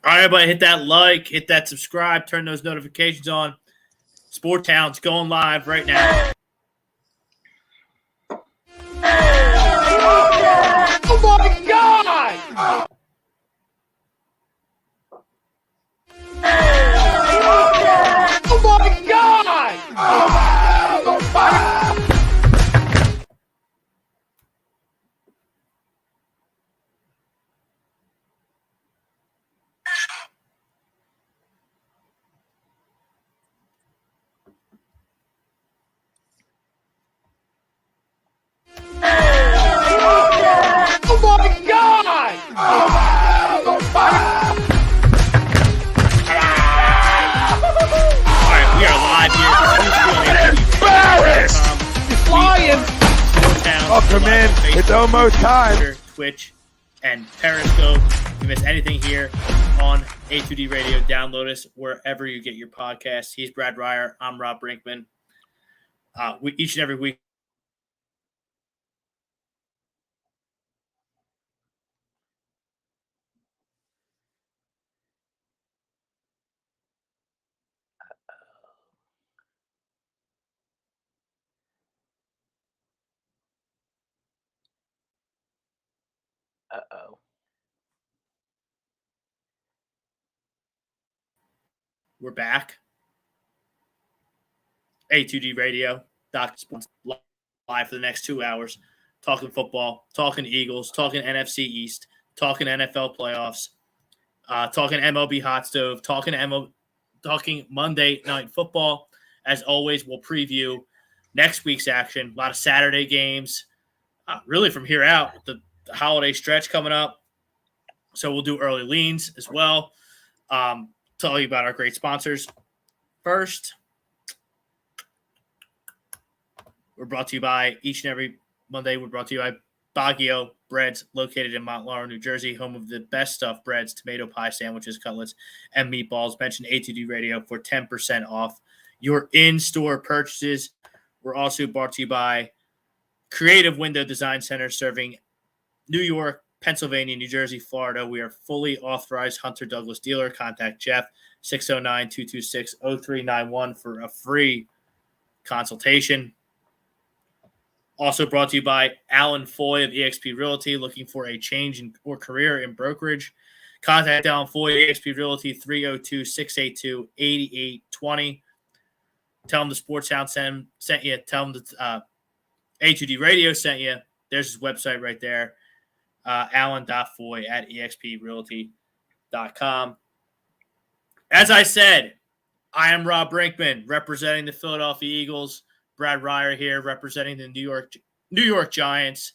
All right, everybody, hit that like, hit that subscribe, turn those notifications on. Sport Town's going live right now. Oh my God! Oh my God! Oh my God! All right, we are live here. Embarrassed! You're flying! Welcome in. It's almost time. Twitter, Twitch, and Periscope. If you miss anything here on A2D Radio, download us wherever you get your podcasts. He's Brad Ryer. I'm Rob Brinkman. Each and every week, Uh-oh. we're back. A2D Radio, Sports live for the next 2 hours, talking football, talking Eagles, talking NFC East, talking NFL playoffs, talking MLB Hot Stove, talking Monday Night Football. As always, we'll preview next week's action. A lot of Saturday games, really from here out. The holiday stretch coming up, so we'll do early leans as well. Tell you about our great sponsors. First, we're brought to you by each and every Monday. We're brought to you by Baguio Breads, located in Mount Laurel, New Jersey, home of the best stuffed breads, tomato pie sandwiches, cutlets, and meatballs. Mention A2D Radio for 10% off your in-store purchases. We're also brought to you by Creative Window Design Center, serving New York, Pennsylvania, New Jersey, Florida. We are fully authorized Hunter Douglas dealer. Contact Jeff 609-226-0391 for a free consultation. Also brought to you by Alan Foy of eXp Realty, looking for a change or career in brokerage. Contact Alan Foy, eXp Realty, 302-682-8820. Tell him the Sports Sound sent you. Tell him that A2D Radio sent you. There's his website right there, alan.foy@exprealty.com. As I said, I am Rob Brinkman, representing the Philadelphia Eagles. Brad Ryer here, representing the New York Giants.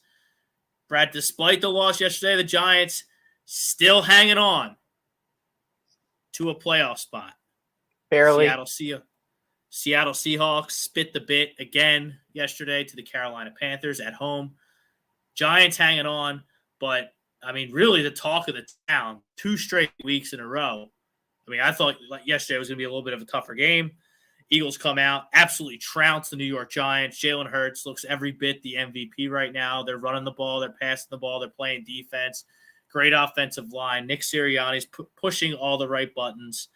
Brad, despite the loss yesterday, the Giants still hanging on to a playoff spot. Barely. Seattle Seahawks spit the bit again yesterday to the Carolina Panthers at home. Giants hanging on, but, I mean, really the talk of the town, 2 straight weeks in a row. I mean, I thought yesterday was going to be a little bit of a tougher game. Eagles come out, absolutely trounce the New York Giants. Jalen Hurts looks every bit the MVP right now. They're running the ball. They're passing the ball. They're playing defense. Great offensive line. Nick Sirianni's pushing all the right buttons.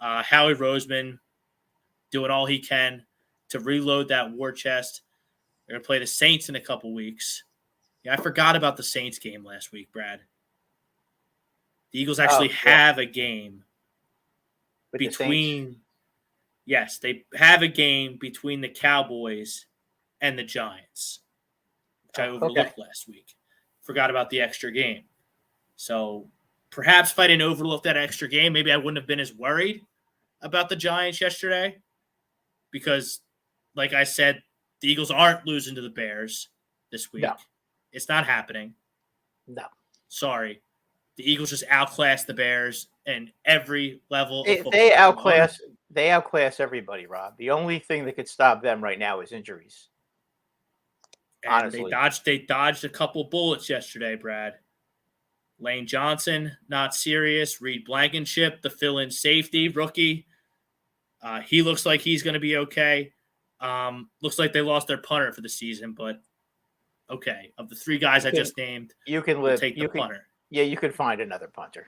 Howie Roseman doing all he can to reload that war chest. They're going to play the Saints in a couple weeks. Yeah, I forgot about the Saints game last week, Brad. The Eagles actually have a game between – yes, they have a game between the Cowboys and the Giants, which I overlooked last week. Forgot about the extra game. So perhaps if I didn't overlook that extra game, maybe I wouldn't have been as worried about the Giants yesterday because, like I said, the Eagles aren't losing to the Bears this week. No. It's not happening. No. Sorry. The Eagles just outclassed the Bears in every level of football. They outclass everybody, Rob. The only thing that could stop them right now is injuries. And honestly, they dodged a couple bullets yesterday, Brad. Lane Johnson, not serious. Reed Blankenship, the fill-in safety rookie. He looks like he's going to be okay. Looks like they lost their punter for the season, but okay. Of the 3 guys I just named, you can live. take the punter. Yeah, you can find another punter.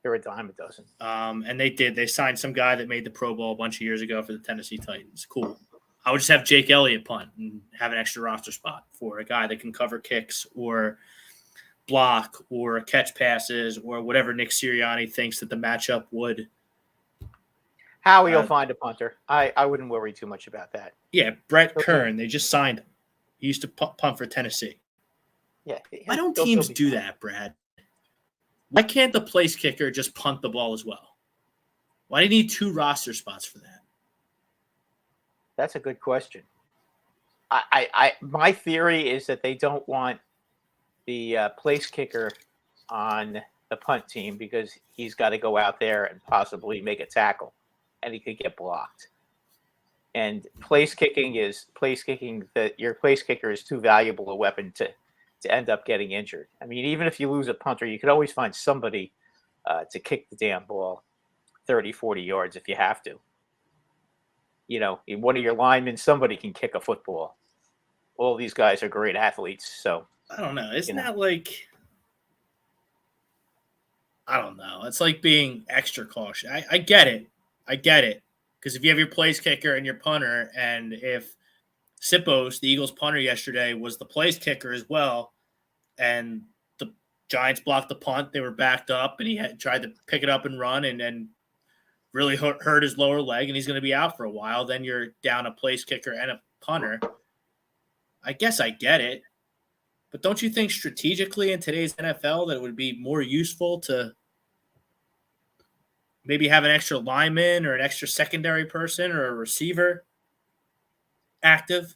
They're a dime a dozen. And they signed some guy that made the Pro Bowl a bunch of years ago for the Tennessee Titans. Cool. I would just have Jake Elliott punt and have an extra roster spot for a guy that can cover kicks or block or catch passes or whatever Nick Sirianni thinks that the matchup would. Howie will find a punter. I wouldn't worry too much about that. Yeah, Brett Kern. They just signed him. He used to punt for Tennessee. Yeah. Why don't teams do that, Brad? Why can't the place kicker just punt the ball as well? Why do you need 2 roster spots for that? That's a good question. My theory is that they don't want the place kicker on the punt team because he's got to go out there and possibly make a tackle, and he could get blocked. And place kicking that your place kicker is too valuable a weapon to end up getting injured. I mean, even if you lose a punter, you could always find somebody to kick the damn ball 30, 40 yards if you have to. You know, one of your linemen, somebody can kick a football. All these guys are great athletes, so I don't know. Isn't that like I don't know. It's like being extra cautious. I get it. Because if you have your place kicker and your punter, and if Sippos, the Eagles punter yesterday, was the place kicker as well, and the Giants blocked the punt, they were backed up, and he had tried to pick it up and run, and then really hurt his lower leg, and he's going to be out for a while. Then you're down a place kicker and a punter. I guess I get it. But don't you think strategically in today's NFL that it would be more useful to maybe have an extra lineman or an extra secondary person or a receiver active?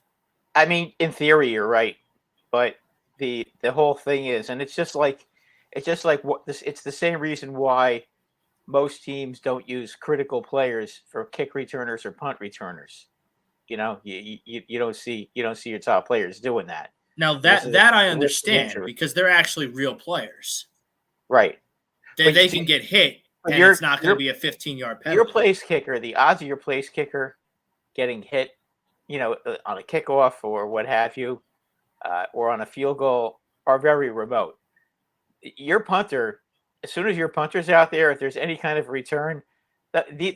I mean, in theory, you're right, but the whole thing is, and it's just like what this. It's the same reason why most teams don't use critical players for kick returners or punt returners. You know, you don't see your top players doing that. Now that I understand because they're actually real players, right? They can get hit, and it's not going to be a 15-yard penalty. Your place kicker, the odds of your place kicker getting hit, you know, on a kickoff or what have you, or on a field goal are very remote. Your punter, as soon as your punter's out there, if there's any kind of return,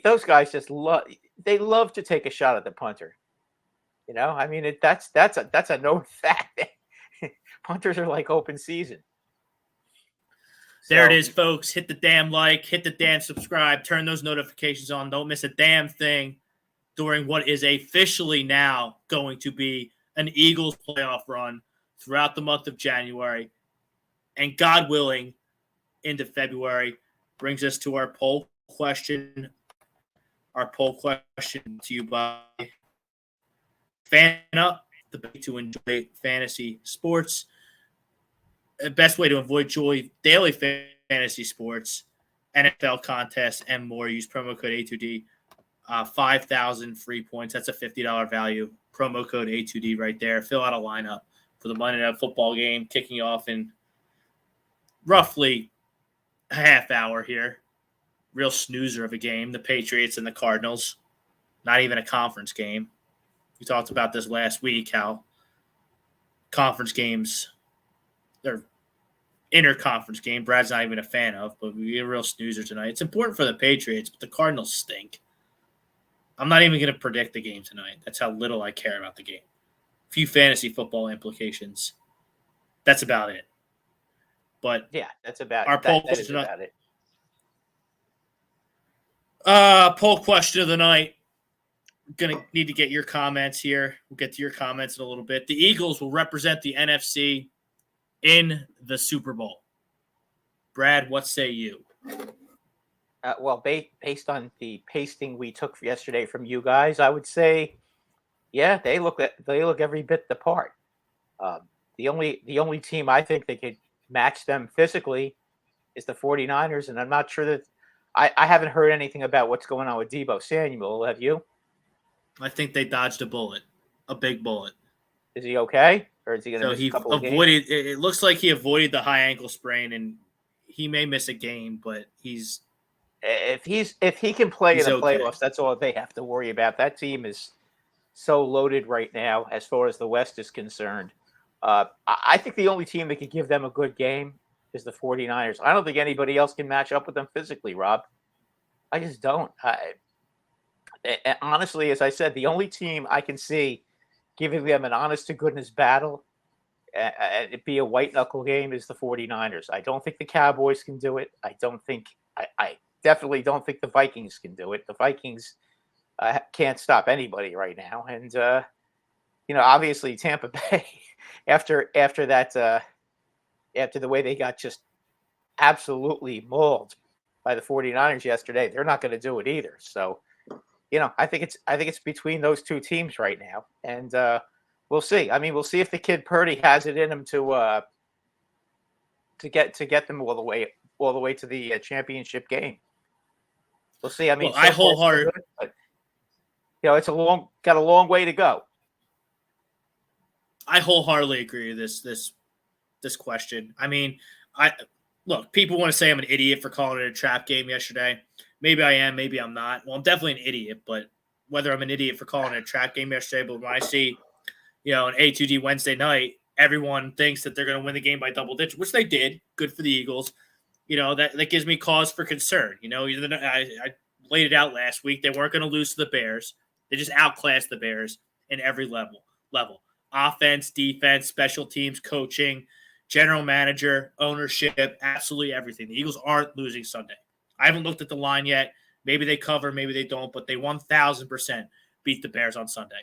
those guys just love to take a shot at the punter. You know, I mean, that's a known fact. Punters are like open season. There it is, folks. Hit the damn like, hit the damn subscribe, turn those notifications on. Don't miss a damn thing during what is officially now going to be an Eagles playoff run throughout the month of January. And God willing, into February, brings us to our poll question. Our poll question to you by Fan Up, the way to enjoy fantasy sports. The best way to enjoy daily fantasy sports, NFL contests, and more. Use promo code A2D. 5,000 free points. That's a $50 value. Promo code A2D right there. Fill out a lineup for the Monday Night Football game kicking off in roughly a half hour here. Real snoozer of a game. The Patriots and the Cardinals. Not even a conference game. We talked about this last week, how conference games, they're interconference game. Brad's not even a fan of, but we get a real snoozer tonight. It's important for the Patriots, but the Cardinals stink. I'm not even going to predict the game tonight. That's how little I care about the game. A few fantasy football implications. That's about it. But yeah, that's about our poll question about it. Poll question of the night. Going to need to get your comments here. We'll get to your comments in a little bit. The Eagles will represent the NFC in the Super Bowl. Brad, what say you? Well, based on the pasting we took yesterday from you guys, I would say, yeah, they look every bit the part. The only team I think they could match them physically is the 49ers, and I'm not sure that I haven't heard anything about what's going on with Deebo Samuel. Have you? I think they dodged a bullet, a big bullet. Is he okay, or is he going to miss a couple of games? It looks like he avoided the high ankle sprain, and he may miss a game, but he's. If he can play in the playoffs, that's all they have to worry about. That team is so loaded right now as far as the West is concerned. I think the only team that could give them a good game is the 49ers. I don't think anybody else can match up with them physically, Rob. I just don't. Honestly, as I said, the only team I can see giving them an honest-to-goodness battle, it be a white-knuckle game, is the 49ers. I don't think the Cowboys can do it. I definitely don't think the Vikings can do it. The Vikings can't stop anybody right now. And, obviously Tampa Bay, after the way they got just absolutely mauled by the 49ers yesterday, they're not going to do it either. So, I think it's between those two teams right now. And we'll see. I mean, we'll see if the kid Purdy has it in him to get them all the way to the championship game. We'll see. I mean, I wholeheartedly, but it's got a long way to go. I wholeheartedly agree with this question. I mean, look, people want to say I'm an idiot for calling it a trap game yesterday. Maybe I am, maybe I'm not. Well, I'm definitely an idiot, but whether I'm an idiot for calling it a trap game yesterday, but when I see, an A2D Wednesday night, everyone thinks that they're going to win the game by double digits, which they did. Good for the Eagles. That gives me cause for concern. I laid it out last week. They weren't going to lose to the Bears. They just outclassed the Bears in every level. Offense, defense, special teams, coaching, general manager, ownership, absolutely everything. The Eagles aren't losing Sunday. I haven't looked at the line yet. Maybe they cover, maybe they don't, but they 1,000% beat the Bears on Sunday.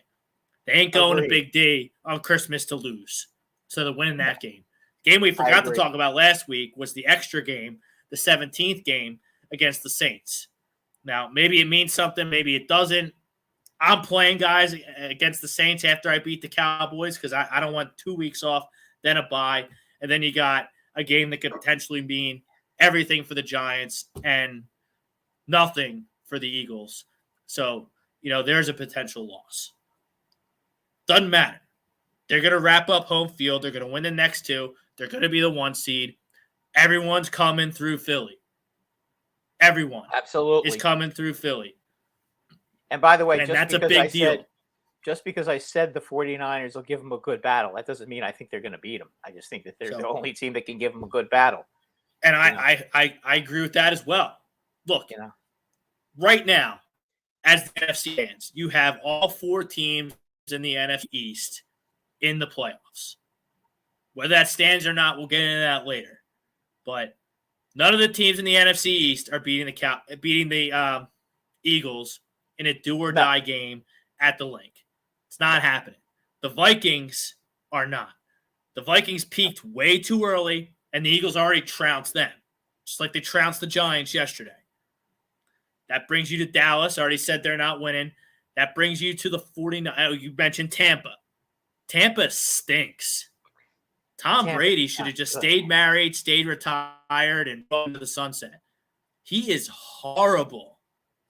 They ain't going to Big D on Christmas to lose. So they're winning that game. Game we forgot to talk about last week was the extra game, the 17th game against the Saints. Now, maybe it means something, maybe it doesn't. I'm playing guys against the Saints after I beat the Cowboys because I don't want 2 weeks off, then a bye, and then you got a game that could potentially mean everything for the Giants and nothing for the Eagles. So, there's a potential loss. Doesn't matter. They're going to wrap up home field. They're going to win the next two. They're going to be the 1 seed. Everyone's coming through Philly. Everyone absolutely is coming through Philly. And by the way, that's a big deal. Just because I said the 49ers will give them a good battle, that doesn't mean I think they're going to beat them. I just think that they're the only team that can give them a good battle. And I agree with that as well. Look, right now, as the NFC fans, you have all 4 teams in the NFC East in the playoffs. Whether that stands or not, we'll get into that later. But none of the teams in the NFC East are beating the Eagles in a do-or-die game at the link. It's not happening. The Vikings are not. The Vikings peaked way too early, and the Eagles already trounced them, just like they trounced the Giants yesterday. That brings you to Dallas. I already said they're not winning. That brings you to the 49ers. Oh, you mentioned Tampa. Tampa stinks. Tom Brady should have just stayed married, stayed retired, and gone to the sunset. He is horrible.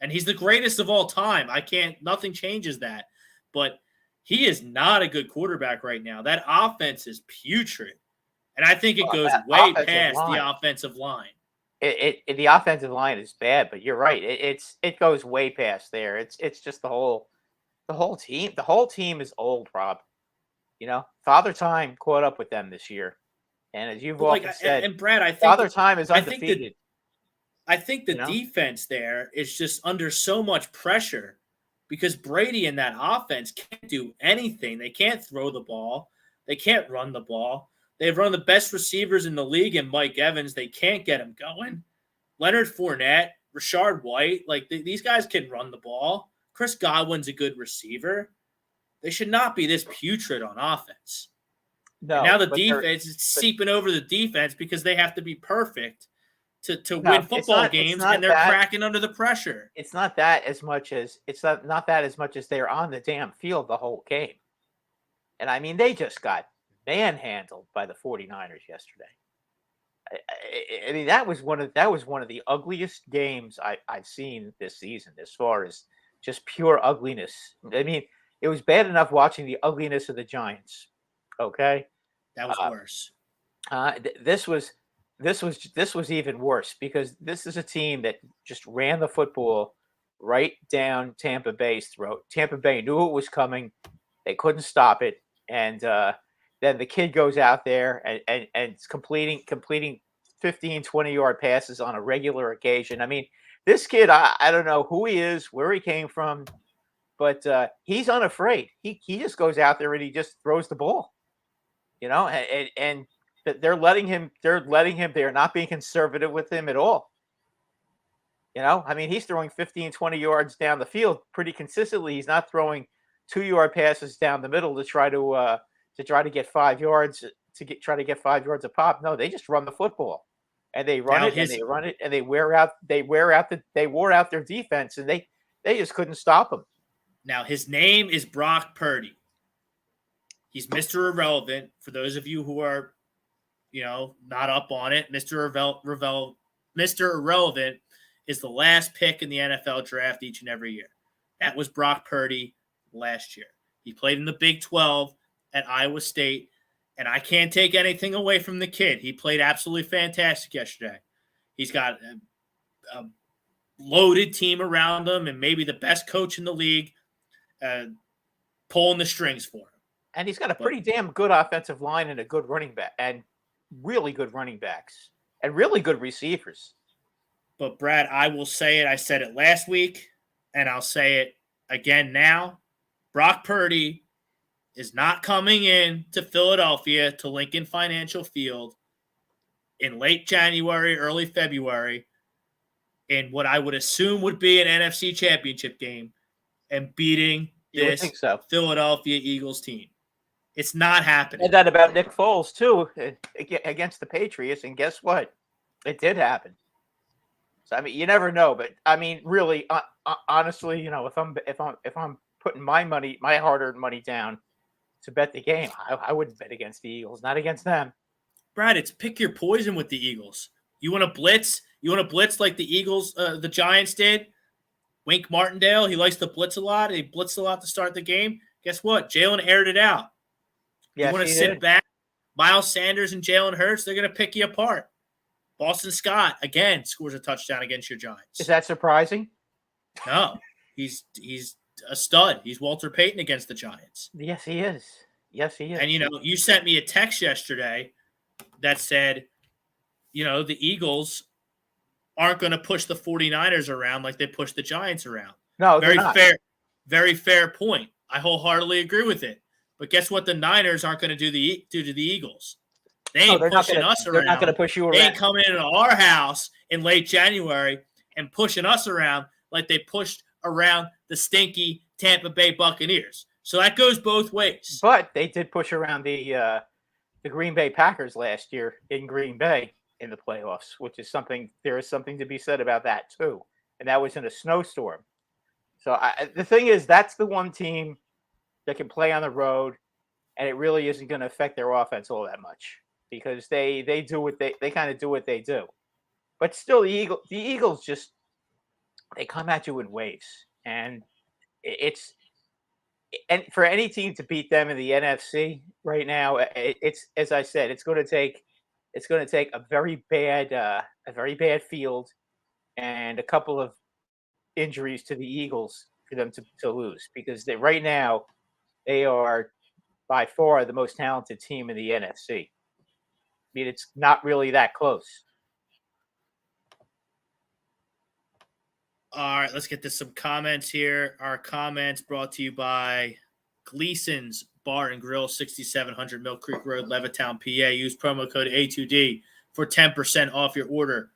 And he's the greatest of all time. Nothing changes that. But he is not a good quarterback right now. That offense is putrid. And I think it goes way past the offensive line. The offensive line is bad, but you're right. It goes way past there. It's just the whole team. The whole team is old, Rob. Father Time caught up with them this year. And as you've often said, and Brad, I think Father Time is undefeated. I think the defense there is just under so much pressure because Brady and that offense can't do anything. They can't throw the ball. They can't run the ball. They have one of the best receivers in the league in Mike Evans. They can't get him going. Leonard Fournette, Rashard White, these guys can run the ball. Chris Godwin's a good receiver. They should not be this putrid on offense. No. And now the defense is seeping over the defense because they have to be perfect to win football games, and they're cracking under the pressure. It's not that as much as they're on the damn field the whole game. And I mean, they just got manhandled by the 49ers yesterday. I mean, that was one of the ugliest games I've seen this season, as far as just pure ugliness. I mean, it was bad enough watching the ugliness of the Giants. Okay, that was worse. This was even worse because this is a team that just ran the football right down Tampa Bay's throat. Tampa Bay knew it was coming; they couldn't stop it, and then the kid goes out there and completing 15, 20-yard passes on a regular occasion. I mean, this kid, I don't know who he is, where he came from, but he's unafraid. He just goes out there and he just throws the ball, and they're letting him. They're not being conservative with him at all. I mean, he's throwing 15, 20 yards down the field pretty consistently. He's not throwing 2-yard passes down the middle to try to get 5 yards try to get 5 yards a pop. No, they just run the football, and they run it and they run it and they wore out their defense, and they just couldn't stop him. Now his name is Brock Purdy. He's Mr. Irrelevant. For those of you who are, not up on it, Mr. Irrelevant is the last pick in the NFL draft each and every year. That was Brock Purdy last year. He played in the Big 12 at Iowa State, and I can't take anything away from the kid. He played absolutely fantastic yesterday. He's got a loaded team around him and maybe the best coach in the league pulling the strings for him. And he's got a pretty damn good offensive line and a good running back and really good running backs and really good receivers. But, Brad, I will say it. I said it last week, and I'll say it again now. Brock Purdy is not coming in to Philadelphia to Lincoln Financial Field in late January, early February, in what I would assume would be an NFC championship game and beating this Philadelphia Eagles team. It's not happening. And that about Nick Foles, too, against the Patriots. And guess what? It did happen. So, I mean, you never know, but I mean, really, honestly, if I'm putting my hard-earned money down to bet the game, I wouldn't bet against the Eagles, not against them. Brad, it's pick your poison with the Eagles. You want to blitz? You want to blitz like the Eagles, the Giants did? Wink Martindale, he likes to blitz a lot. He blitzed a lot to start the game. Guess what? Jalen aired it out. Yes, you want to sit back? Miles Sanders and Jalen Hurts, they're going to pick you apart. Boston Scott, again, scores a touchdown against your Giants. Is that surprising? No. He's a stud. He's Walter Payton against the Giants. Yes, he is. And, you sent me a text yesterday that said, the Eagles aren't going to push the 49ers around like they push the Giants around. No, very fair point. I wholeheartedly agree with it. But guess what? The Niners aren't going to do to the Eagles. They ain't pushing us around. They're not going to push you around. They ain't coming into our house in late January and pushing us around like they pushed around the stinky Tampa Bay Buccaneers. So that goes both ways. But they did push around the Green Bay Packers last year in Green Bay in the playoffs, which is something. There is something to be said about that too, and that was in a snowstorm. So the thing is, that's the one team that can play on the road, and it really isn't going to affect their offense all that much because they do what they kind of do what they do. But still, the Eagles just they come at you in waves, and and for any team to beat them in the NFC right now, it's as I said, it's going to take a very bad field and a couple of injuries to the Eagles for them to lose because right now they are by far the most talented team in the NFC. I mean, it's not really that close. All right, let's get to some comments here. Our comments brought to you by Gleason's Bar and Grill, 6700 Mill Creek Road, Levittown, PA. Use promo code A2D for 10% off your order.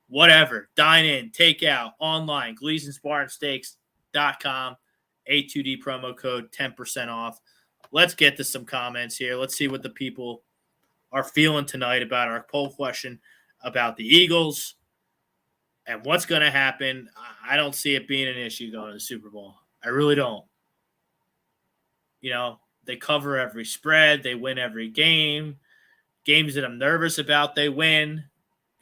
Whatever. Dine in, take out, online, Gleason'sBarandSteaks.com. A2D promo code, 10% off. Let's get to some comments here. Let's see what the people are feeling tonight about our poll question about the Eagles and what's going to happen. I don't see it being an issue going to the Super Bowl. I really don't. They cover every spread. They win every game. Games that I'm nervous about, they win.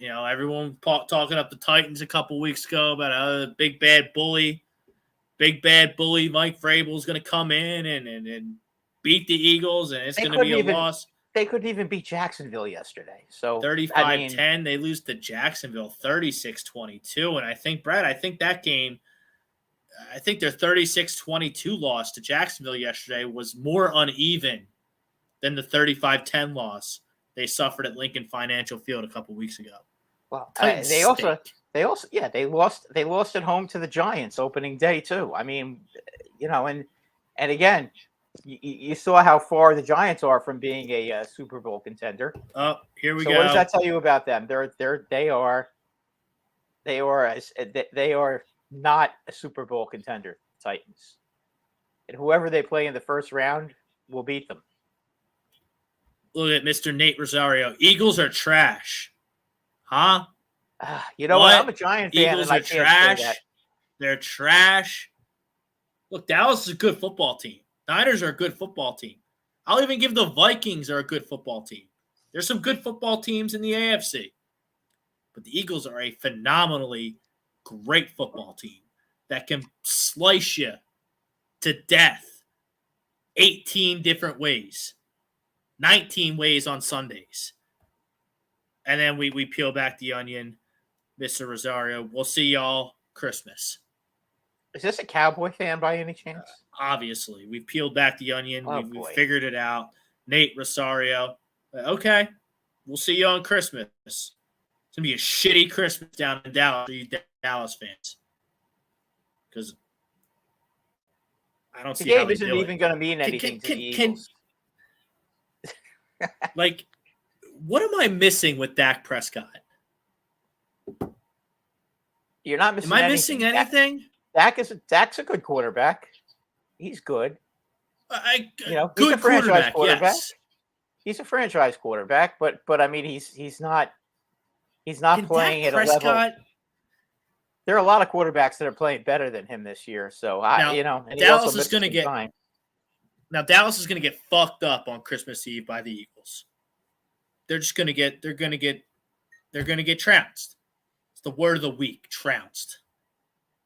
Everyone talking up the Titans a couple weeks ago about a big bad bully. Big bad bully Mike Vrabel is going to come in and beat the Eagles, and it's going to be a loss. They couldn't even beat Jacksonville yesterday. So 35-10, they lose to Jacksonville 36-22. And I think, Brad, that game, I think their 36-22 loss to Jacksonville yesterday was more uneven than the 35-10 loss they suffered at Lincoln Financial Field a couple weeks ago. Well, Titans they stink. they lost at home to the Giants opening day too. I mean, and again, you saw how far the Giants are from being a Super Bowl contender. Oh, here we So go. what does that tell you about them? They are not a Super Bowl contender, Titans. And whoever they play in the first round will beat them. Look at Mr. Nate Rosario. Eagles are trash. Huh? You know what? I'm a Giant fan, Eagles and I are can't trash. say that. They're trash. Look, Dallas is a good football team. Niners are a good football team. I'll even give the Vikings are a good football team. There's some good football teams in the AFC. But the Eagles are a phenomenally great football team that can slice you to death 18 different ways, 19 ways on Sundays. And then we peel back the onion, Mr. Rosario. We'll see y'all Christmas. Is this a Cowboy fan by any chance? Obviously, we've peeled back the onion. Oh, we've boy. figured it out. Nate Rosario. Okay, we'll see you on Christmas. It's going to be a shitty Christmas down in Dallas for you Dallas fans. Because I don't The see how game they isn't do even it. going to mean anything to the Eagles. Like, what am I missing with Dak Prescott? You're not missing Am I anything. missing anything? Dak's a good quarterback. He's good. Good he's a franchise quarterback. Yes. He's a franchise quarterback, but I mean he's not Can playing Dak at a level. Prescott, There are a lot of quarterbacks that are playing better than him this year. So and Dallas is going to get time. Now Dallas is going to get fucked up on Christmas Eve by the Eagles. They're just going to get trounced. It's the word of the week, trounced.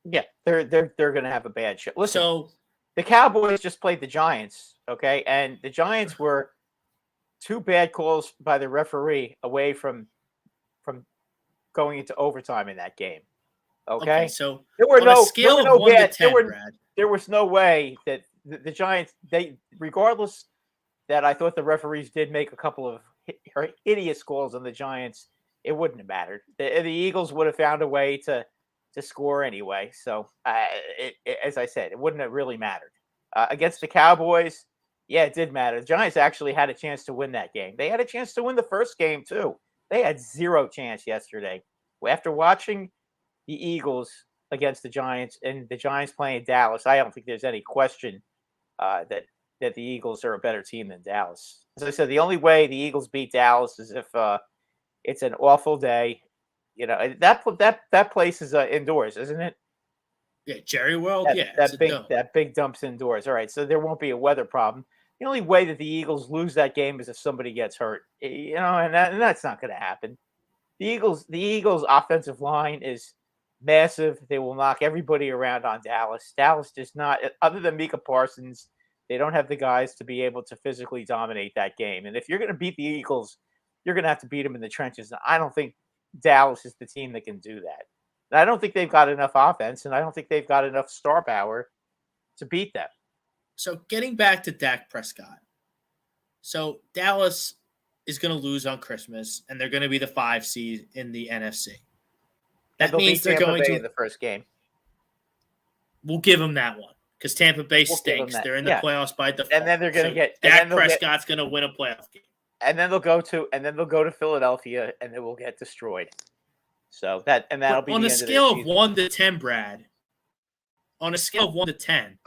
Yeah, they're going to have a bad show. Listen, So the Cowboys just played the Giants, okay? And the Giants were 2 bad calls by the referee away from going into overtime in that game. Okay, so there were on no a scale there were of no 1 bad, to 10, there Brad. was no way that the Giants, regardless that I thought the referees did make a couple of hideous calls on the Giants, it wouldn't have mattered. The Eagles would have found a way to score anyway. So, as I said, it wouldn't have really mattered. Against the Cowboys, yeah, it did matter. The Giants actually had a chance to win that game. They had a chance to win the first game, too. They had 0 chance yesterday. After watching the Eagles against the Giants and the Giants playing Dallas, I don't think there's any question that the Eagles are a better team than Dallas. As I said, the only way the Eagles beat Dallas is if it's an awful day. That place is indoors, isn't it? Yeah, Jerry World. That big dump's indoors. All right, so there won't be a weather problem. The only way that the Eagles lose that game is if somebody gets hurt. And that's not going to happen. The Eagles' offensive line is massive. They will knock everybody around on Dallas. Dallas does not, other than Micah Parsons, they don't have the guys to be able to physically dominate that game. And if you're going to beat the Eagles, you're going to have to beat them in the trenches. And I don't think Dallas is the team that can do that. And I don't think they've got enough offense, and I don't think they've got enough star power to beat them. So getting back to Dak Prescott. So Dallas is going to lose on Christmas, and they're going to be the 5 seed in the NFC. That means they're going to in the first game. We'll give them that one because Tampa Bay stinks. They're in the playoffs by default. And then they're going to get Dak Prescott's going to win a playoff game. And then they'll go to Philadelphia, and they will get destroyed. So that'll be on the a end scale of of 1 to 10, Brad. On a scale of 1 to 10,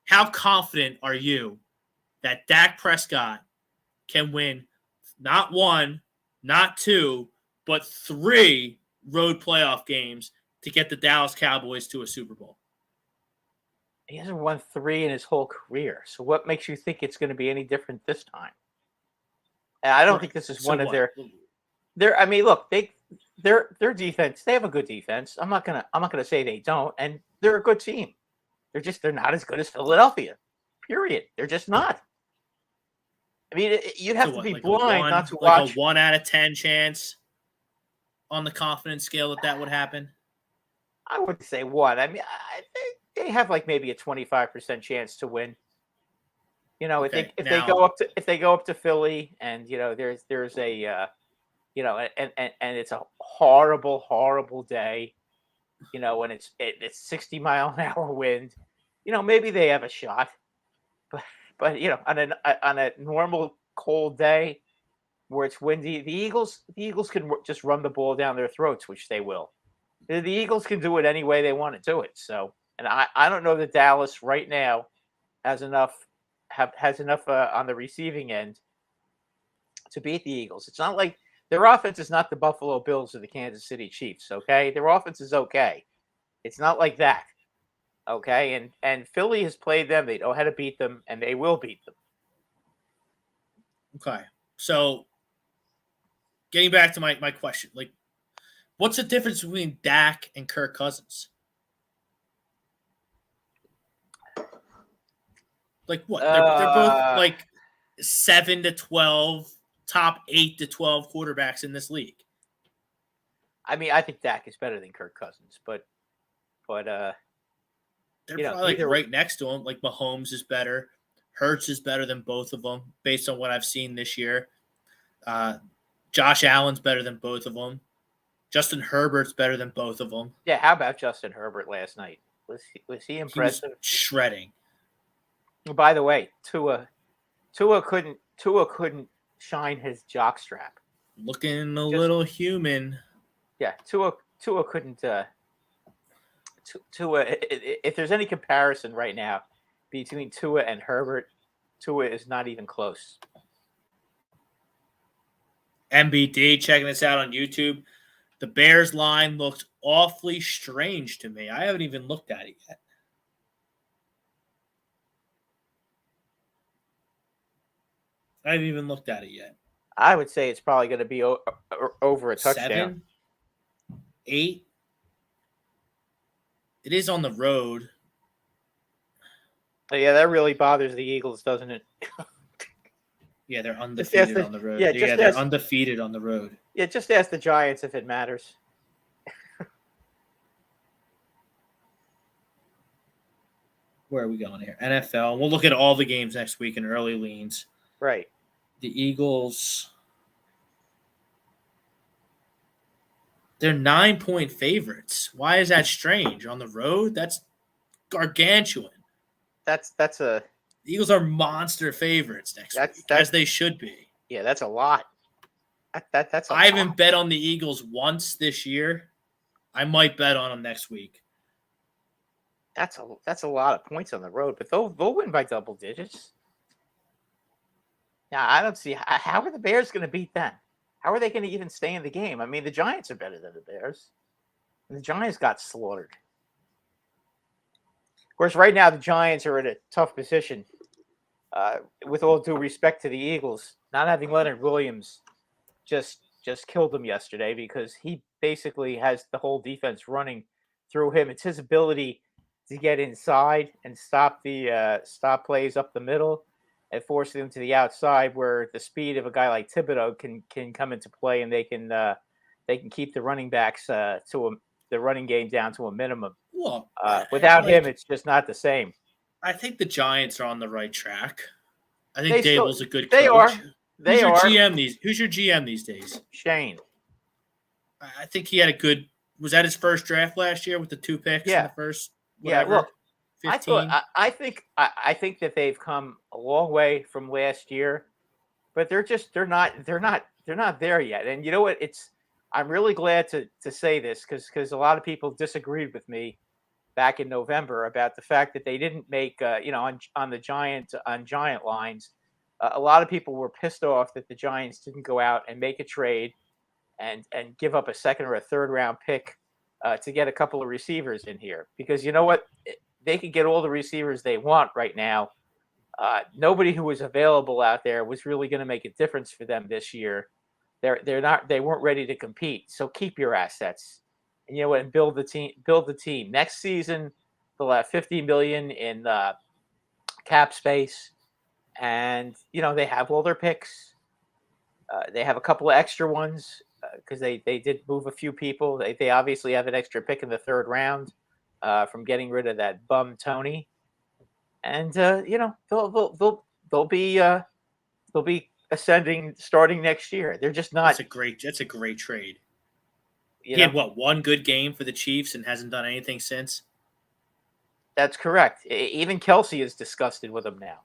how confident are you that Dak Prescott can win not 1, not 2, but 3 road playoff games to get the Dallas Cowboys to a Super Bowl? He hasn't won 3 in his whole career. So what makes you think it's going to be any different this time? And I don't think this is one of their. I mean, look, their defense. They have a good defense. I'm not gonna say they don't, and they're a good team. They're not as good as Philadelphia. Period. They're just not. I mean, you'd have to be blind not to watch. A 1 out of 10 chance on the confidence scale that would happen. I wouldn't say 1. I mean, they have like maybe a 25% chance to win. Okay, if now they go up to Philly, and there's a and it's a horrible day, when it's 60-mile-an-hour wind, maybe they have a shot, but on a normal cold day where it's windy, the Eagles can just run the ball down their throats, which they will. The Eagles can do it any way they want to do it. So, and I don't know that Dallas right now has enough on the receiving end to beat the Eagles. It's not like their offense is not the Buffalo Bills or the Kansas City Chiefs. Okay, their offense is okay. It's not like that. Okay, and Philly has played them. They know how to beat them, and they will beat them. okay. So getting back to my question, like, what's the difference between Dak and Kirk Cousins? Like what? They're both like 7 to 12, top 8 to 12 quarterbacks in this league. I mean, I think Dak is better than Kirk Cousins, but they're probably like right next to him. Like Mahomes is better, Hurts is better than both of them, based on what I've seen this year. Josh Allen's better than both of them. Justin Herbert's better than both of them. Yeah, how about Justin Herbert last night? Was he impressive? He was shredding. By the way, Tua couldn't shine his jockstrap. Looking a little human. Yeah, Tua couldn't. Tua, if there's any comparison right now between Tua and Herbert, Tua is not even close. MBD checking this out on YouTube. The Bears line looked awfully strange to me. I haven't even looked at it yet. I haven't even looked at it yet. I would say it's probably going to be over a touchdown. 7, 8. It is on the road. Yeah, that really bothers the Eagles, doesn't it? Yeah, they're undefeated on the road. Yeah, they're undefeated on the road. Yeah, just ask the Giants if it matters. Where are we going here? NFL. We'll look at all the games next week in early leans. Right. The Eagles, they're 9-point favorites. Why is that strange? On the road? That's gargantuan. The Eagles are monster favorites next week, as they should be. Yeah, that's a lot. That's a I haven't bet on the Eagles once this year. I might bet on them next week. That's a lot of points on the road, but they'll win by double digits. Now, I don't see how are the Bears going to beat them? How are they going to even stay in the game? I mean, the Giants are better than the Bears. And the Giants got slaughtered. Of course, right now the Giants are in a tough position. With all due respect to the Eagles, not having Leonard Williams just killed them yesterday, because he basically has the whole defense running through him. It's his ability to get inside and stop plays up the middle and force them to the outside, where the speed of a guy like Thibodeau can come into play, and they can keep the running backs the running game down to a minimum. Well, without him, it's just not the same. I think the Giants are on the right track. I think Dable's a good coach. They are. Who's your GM these days? Shane. I think he had a good. Was that his first draft last year with the 2 picks in the first? Whatever, yeah. Look, 15? I think that they've come a long way from last year, but they're not there yet. And you know what? I'm really glad to say this, because a lot of people disagreed with me back in November about the fact that they didn't make on the Giant lines. A lot of people were pissed off that the Giants didn't go out and make a trade and give up a second or a third round pick to get a couple of receivers in here, because you know what? They could get all the receivers they want right now. Nobody who was available out there was really going to make a difference for them this year. They weren't ready to compete. So keep your assets, and you know what? And build the team. Next season, they'll have $50 million in cap space, and they have all their picks. They have a couple of extra ones because they did move a few people. They obviously have an extra pick in the 3rd round from getting rid of that bum Tony, and they'll they'll be ascending starting next year. They're just not. That's a great trade. He had one good game for the Chiefs and hasn't done anything since. That's correct. Even Kelsey is disgusted with him now.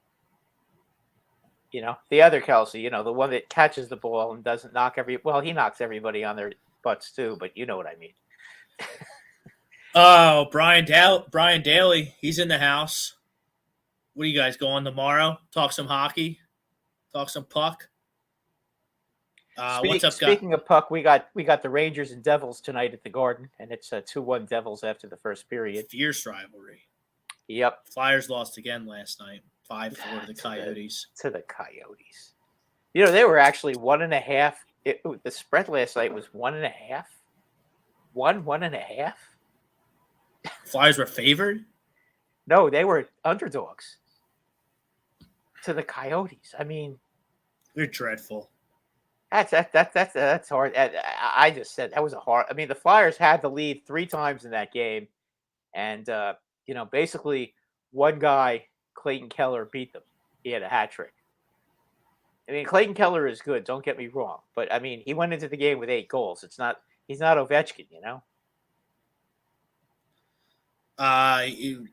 The other Kelsey, the one that catches the ball and doesn't knock he knocks everybody on their butts too, but you know what I mean. Oh, Brian Daly, he's in the house. What are you guys going tomorrow? Talk some hockey? Talk some puck? What's up, Speaking of puck, we got the Rangers and Devils tonight at the Garden, and it's 2-1 Devils after the first period. Fierce rivalry. Yep. Flyers lost again last night, 5-4 to the Coyotes. To the Coyotes. They were actually 1.5. The spread last night was 1.5. 1.5. Flyers were favored? No, they were underdogs to the Coyotes. I mean, they're dreadful. That's hard. I just said that was a hard. I mean, the Flyers had the lead 3 times in that game, and basically one guy, Clayton Keller, beat them. He had a hat trick. I mean, Clayton Keller is good. Don't get me wrong, but I mean, he went into the game with 8 goals. He's not Ovechkin,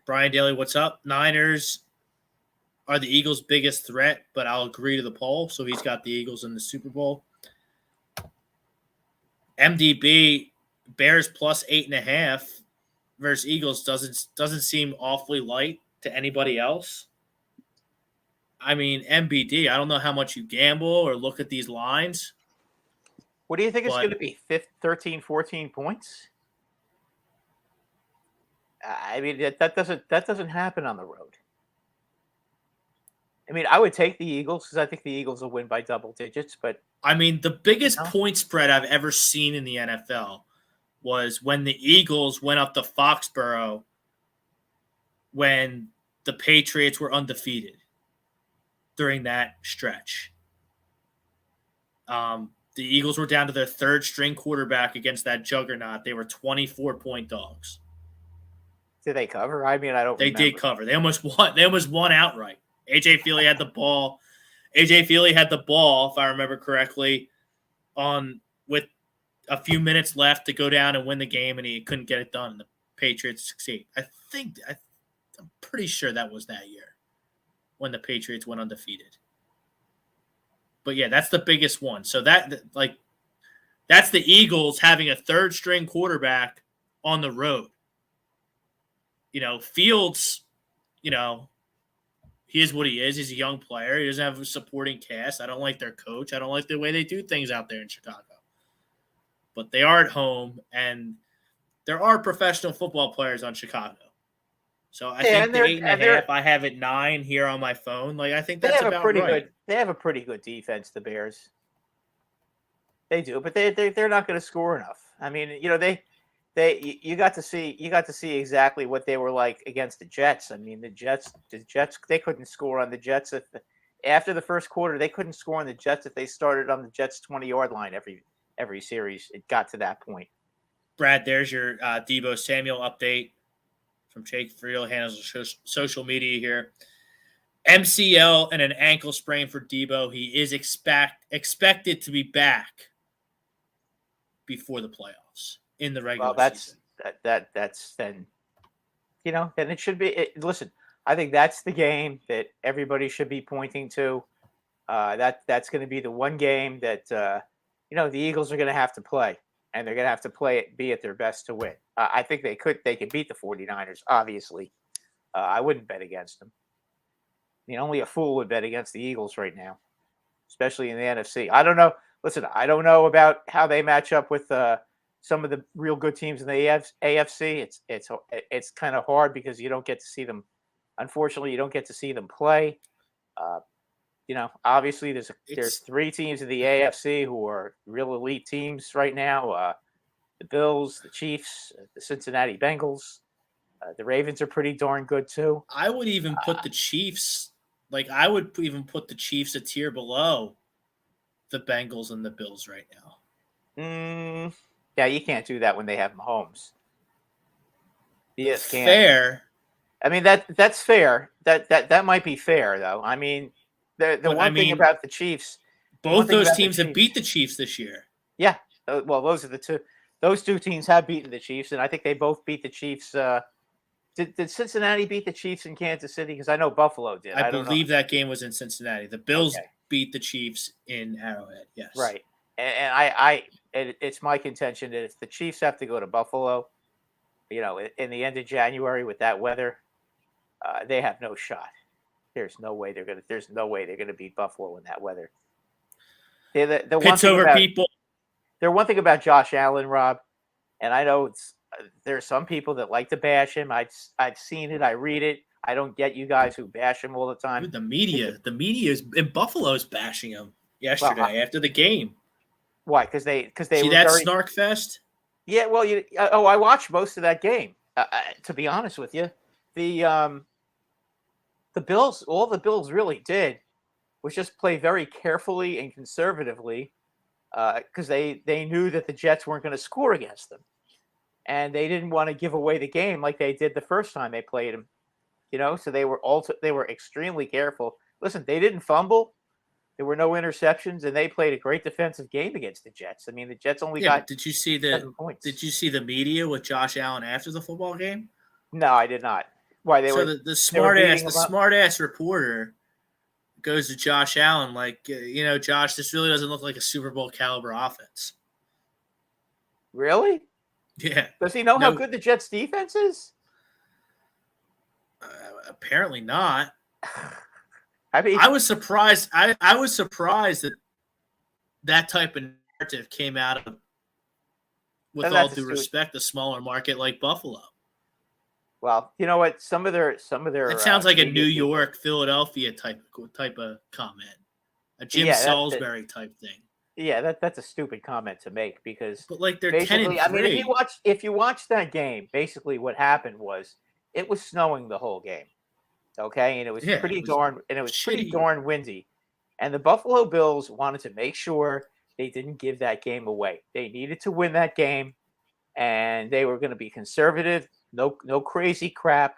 Brian Daly, what's up? Niners are the Eagles' biggest threat, but I'll agree to the poll. So he's got the Eagles in the Super Bowl. MDB, Bears plus 8.5 versus Eagles doesn't seem awfully light to anybody else. I mean, MBD, I don't know how much you gamble or look at these lines. What do you think it's going to be? 13, 14 points? I mean, that doesn't happen on the road. I mean, I would take the Eagles because I think the Eagles will win by double digits. But I mean, the biggest point spread I've ever seen in the NFL was when the Eagles went up to Foxborough when the Patriots were undefeated during that stretch. The Eagles were down to their 3rd string quarterback against that juggernaut. They were 24-point dogs. Did they cover? I mean, I don't. They did cover. They almost won. They almost won outright. AJ Feely had the ball. If I remember correctly, with a few minutes left to go down and win the game, and he couldn't get it done. And the Patriots succeed. I'm pretty sure that was that year when the Patriots went undefeated. But yeah, that's the biggest one. So that's the Eagles having a 3rd string quarterback on the road. Fields, he is what he is. He's a young player. He doesn't have a supporting cast. I don't like their coach. I don't like the way they do things out there in Chicago. But they are at home, and there are professional football players on Chicago. So I think the 8.5, I have it 9 here on my phone. I think that's about right. They have a pretty good defense, the Bears. They do, but they're not going to score enough. I mean, you got to see exactly what they were like against the Jets. I mean, the Jets, they couldn't score on the Jets after the first quarter. They couldn't score on the Jets if they started on the Jets 20-yard line every series. It got to that point. Brad, there's your Deebo Samuel update from Jake Friel, handles social media here. MCL and an ankle sprain for Deebo. He is expected to be back before the playoffs in the regular season. That's then, then it should be. Listen, I think that's the game that everybody should be pointing to. That's going to be the one game that the Eagles are going to have to play, and they're going to have to be at their best to win. I think they could beat the 49ers. Obviously, I wouldn't bet against them. Only a fool would bet against the Eagles right now, especially in the NFC. I don't know. Listen, I don't know about how they match up with some of the real good teams in the AFC. It's kind of hard because you don't get to see them. Unfortunately, you don't get to see them play. Obviously, there's 3 teams in the AFC who are real elite teams right now. The Bills, the Chiefs, the Cincinnati Bengals. The Ravens are pretty darn good too. I would even put the Chiefs. I would even put the Chiefs a tier below the Bengals and the Bills right now. Yeah, you can't do that when they have Mahomes. Yes, fair. I mean that's fair. That might be fair though. I mean, The one thing about the Chiefs, both those teams have beat the Chiefs this year. Yeah, well, those are the two. Those two teams have beaten the Chiefs, and I think they both beat the Chiefs. Did Cincinnati beat the Chiefs in Kansas City? Because I know Buffalo did. I believe that game was in Cincinnati. The Bills beat the Chiefs in Arrowhead. Yes, right. And it's my contention that if the Chiefs have to go to Buffalo, in the end of January with that weather, they have no shot. There's no way they're gonna beat Buffalo in that weather. The Pits over people. There's one thing about Josh Allen, Rob, and I know there's some people that like to bash him. I've seen it. I read it. I don't get you guys who bash him all the time. Dude, the media is in Buffalo is bashing him yesterday after the game. Why? Because they see were that snark fest. Yeah, well, I watched most of that game. To be honest with you, the Bills, all the Bills really did was just play very carefully and conservatively, because they knew that the Jets weren't going to score against them, and they didn't want to give away the game like they did the first time they played them. So they were extremely careful. Listen, they didn't fumble. There were no interceptions, and they played a great defensive game against the Jets. I mean, the Jets only got. Did you see the media with Josh Allen after the football game? No, I did not. Why the smart ass reporter goes to Josh Allen like, Josh, this really doesn't look like a Super Bowl caliber offense. Really? Yeah. Does he know how good the Jets defense is? Apparently not. I mean, I was surprised. I was surprised that type of narrative came out of, with all due respect, a smaller market like Buffalo. Well, you know what? Some of their. It sounds like a New York, Philadelphia type of comment, a Jim Salisbury type thing. Yeah, that's a stupid comment to make because. But like they're 10-3. I mean, if you watch that game, basically what happened was it was snowing the whole game. Okay, and it was pretty darn windy, and the Buffalo Bills wanted to make sure they didn't give that game away. They needed to win that game, and they were going to be conservative, no crazy crap,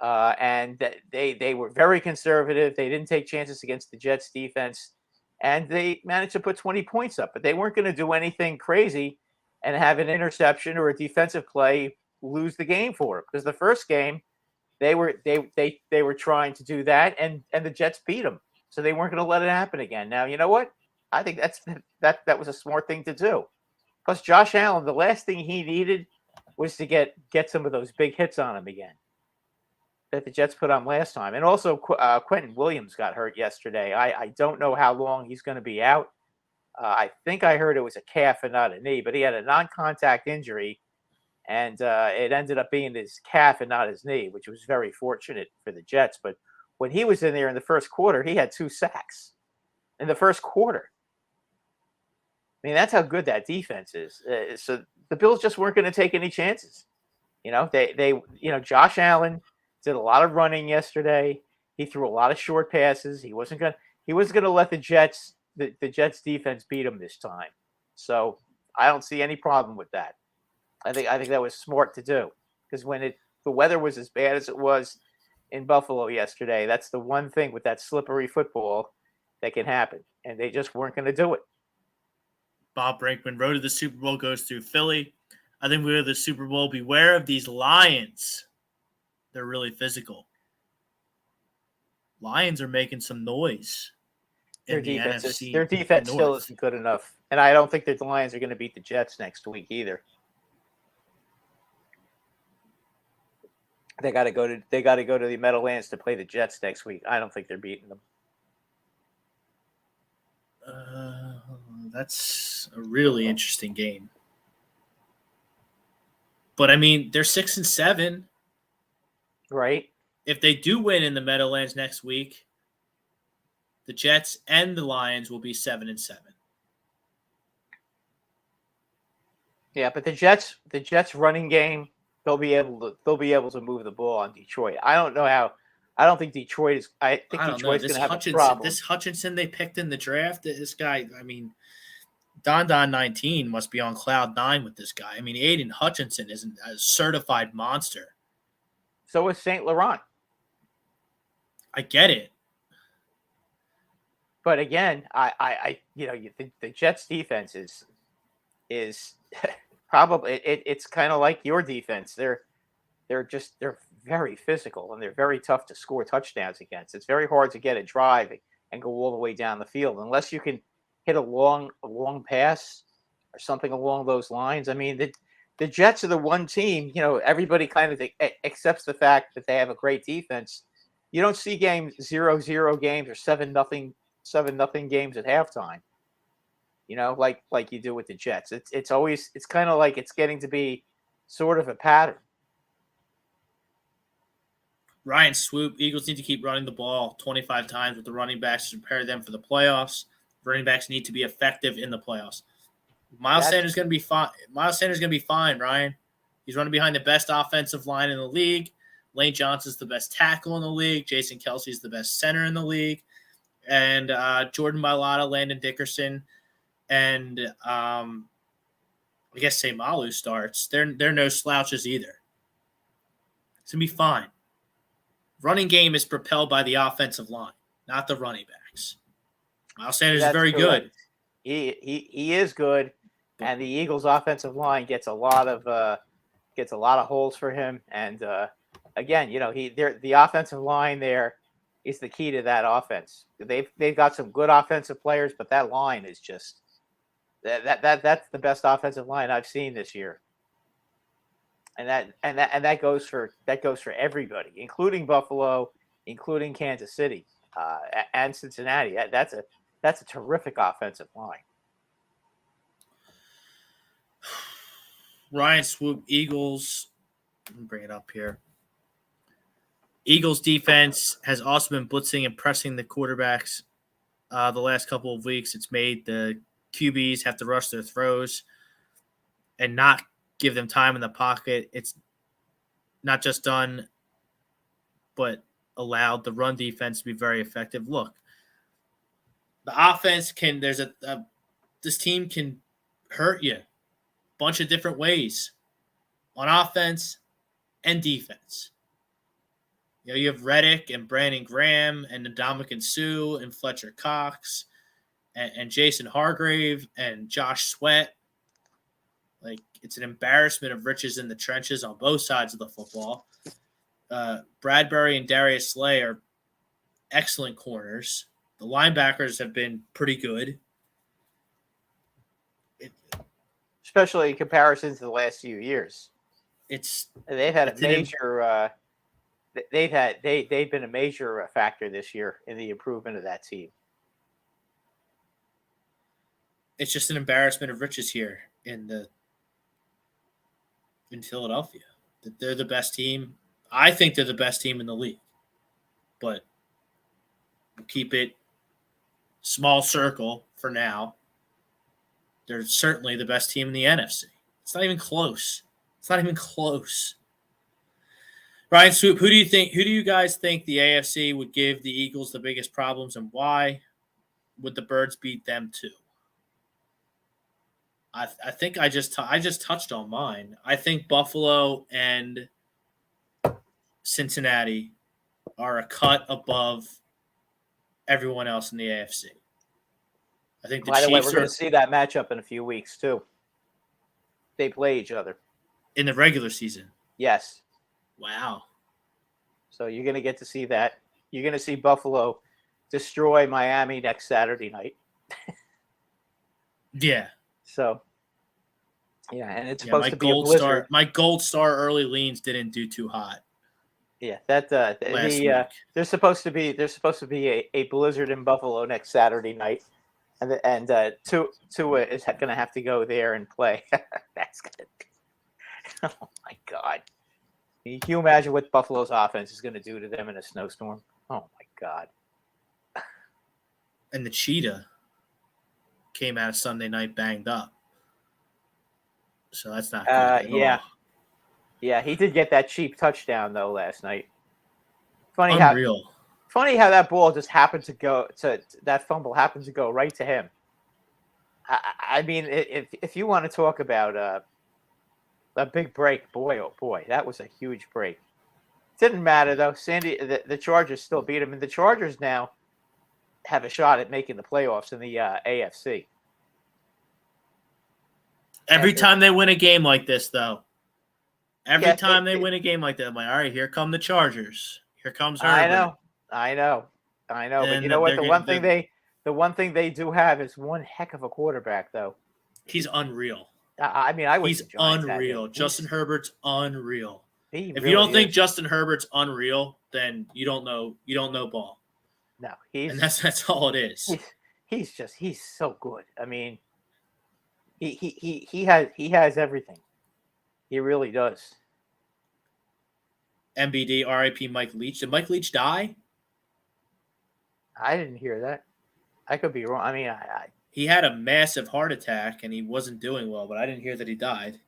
and they were very conservative. They didn't take chances against the Jets defense, and they managed to put 20 points up. But they weren't going to do anything crazy and have an interception or a defensive play lose the game for them, because the first game. They were trying to do that, and the Jets beat them, so they weren't going to let it happen again. Now, you know what? I think that was a smart thing to do. Plus, Josh Allen, the last thing he needed was to get some of those big hits on him again that the Jets put on last time. And also, Quentin Williams got hurt yesterday. I don't know how long he's going to be out. I think I heard it was a calf and not a knee, but he had a non-contact injury. And it ended up being his calf and not his knee, which was very fortunate for the Jets. But when he was in there in the first quarter, he had 2 sacks in the first quarter. I mean, that's how good that defense is. So the Bills just weren't going to take any chances. Josh Allen did a lot of running yesterday. He threw a lot of short passes. He wasn't going to let the Jets defense beat him this time. So I don't see any problem with that. I think that was smart to do, because when the weather was as bad as it was in Buffalo yesterday, that's the one thing with that slippery football that can happen, and they just weren't going to do it. Bob Brinkman, road to the Super Bowl goes through Philly. I think we go to the Super Bowl. Beware of these Lions. They're really physical. Lions are making some noise. Their defense still isn't good enough, and I don't think that the Lions are going to beat the Jets next week either. They got to go to the Meadowlands to play the Jets next week. I don't think they're beating them. That's a really interesting game. But I mean, they're 6-7, right? If they do win in the Meadowlands next week, the Jets and the Lions will be 7-7. Yeah, but the Jets running game. They'll be able to move the ball on Detroit. I don't know how. I don't think Detroit is. I think Detroit's going to have a problem. This Hutchinson they picked in the draft. This guy. I mean, Don 19 must be on cloud 9 with this guy. I mean, Aiden Hutchinson is a certified monster. So is St. Laurent. I get it, But again, the Jets defense is probably it's kind of like your defense. They're very physical and they're very tough to score touchdowns against. It's very hard to get a drive and go all the way down the field unless you can hit a long pass or something along those lines. I mean, the Jets are the one team, everybody kind of accepts the fact that they have a great defense. You don't see games 0-0 games or 7-0 games at halftime. Like you do with the Jets. It's kind of like it's getting to be sort of a pattern. Ryan Swoop, Eagles need to keep running the ball 25 times with the running backs to prepare them for the playoffs. Running backs need to be effective in the playoffs. Miles Sanders is going to be fine. Miles Sanders is going to be fine, Ryan. He's running behind the best offensive line in the league. Lane Johnson's the best tackle in the league. Jason Kelsey's the best center in the league. And Jordan Mailata, Landon Dickerson, and I guess Samalu starts. They're no slouches either. It's going to be fine. Running game is propelled by the offensive line, not the running backs. Miles Sanders is very good. He is good, and the Eagles' offensive line gets a lot of holes for him. And again, the offensive line there is the key to that offense. They've got some good offensive players, but that line is just that's the best offensive line I've seen this year. And that goes for everybody, including Buffalo, including Kansas City, and Cincinnati. That's a terrific offensive line. Ryan Swoop, Eagles. Let me bring it up here. Eagles defense has also been blitzing and pressing the quarterbacks the last couple of weeks. It's made the QBs have to rush their throws and not give them time in the pocket. It's not just done, but allowed the run defense to be very effective. Look, the offense this team can hurt you a bunch of different ways on offense and defense. You have Reddick and Brandon Graham and Ndamukong Suh and Fletcher Cox and Jason Hargrave and Josh Sweat. Like, it's an embarrassment of riches in the trenches on both sides of the football. Bradbury and Darius Slay are excellent corners. The linebackers have been pretty good. Especially in comparison to the last few years. They've had a major they've been a major factor this year in the improvement of that team. It's just an embarrassment of riches here in Philadelphia. That they're the best team. I think they're the best team in the league. But we'll keep it small circle for now. They're certainly the best team in the NFC. It's not even close. Ryan Swoop, who do you guys think the AFC would give the Eagles the biggest problems, and why would the Birds beat them too? I think I just touched on mine. I think Buffalo and Cincinnati are a cut above everyone else in the AFC. I think the By the way, Chiefs we're going to see that matchup in a few weeks too. They play each other in the regular season. Yes. Wow. So you're going to get to see that. You're going to see Buffalo destroy Miami next Saturday night. Yeah. So, yeah, and it's supposed to be a blizzard. My gold star early leans didn't do too hot. Yeah, there's supposed to be a blizzard in Buffalo next Saturday night, and Tua is going to have to go there and play. That's good. Oh my God! Can you imagine what Buffalo's offense is going to do to them in a snowstorm? Oh my God! And the Cheetah came out of Sunday night banged up. So that's not good. Yeah, he did get that cheap touchdown though last night. Unreal. Funny how that ball just happened to go that fumble happened to go right to him. I mean, if you want to talk about a big break, boy, oh boy, that was a huge break. Didn't matter though. The Chargers still beat him, and the Chargers now have a shot at making the playoffs in the AFC. Every time they win a game like this, though, every time they it, win a game like that, I'm like, all right, here come the Chargers. Here comes Herbert. I know. And But you know what? The one thing they do have is one heck of a quarterback, though. He's unreal. I mean, I wish he's unreal. Justin Herbert's unreal. If you don't think Justin Herbert's unreal, then you don't know ball. No, and that's all it is. He's so good. I mean, he has everything. He really does. MBD, RIP Mike Leach. Did Mike Leach die? I didn't hear that. I could be wrong. I mean, he had a massive heart attack and he wasn't doing well, but I didn't hear that he died.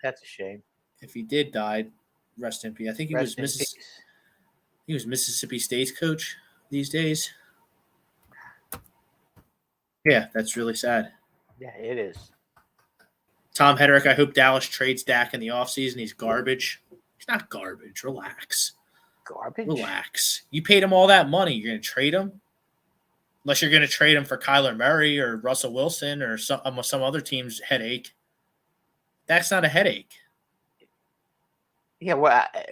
That's a shame. If he did die, rest in peace. I think he was Mississippi State's coach these days. Yeah, that's really sad. Yeah, it is. Tom Hedrick, I hope Dallas trades Dak in the offseason. He's garbage. He's not garbage. Relax. Garbage? Relax. You paid him all that money. You're going to trade him? Unless you're going to trade him for Kyler Murray or Russell Wilson or some other team's headache. That's not a headache. Yeah,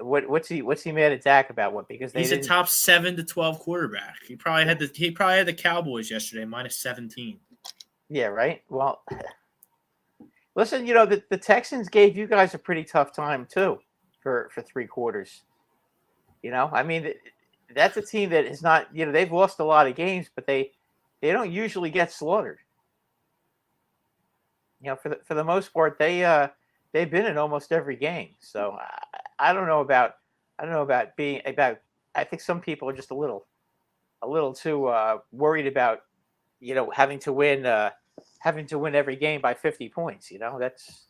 what's he mad at Dak about? What? Because he's a top 7 to 12 quarterback. He probably had the Cowboys yesterday minus 17. Yeah, right. Well, listen, the Texans gave you guys a pretty tough time too for 3 quarters. I mean, that's a team that is not. They've lost a lot of games, but they don't usually get slaughtered. For the most part, they've been in almost every game. So I don't know about being about. I think some people are just a little too worried about having to win every game by 50 points. That's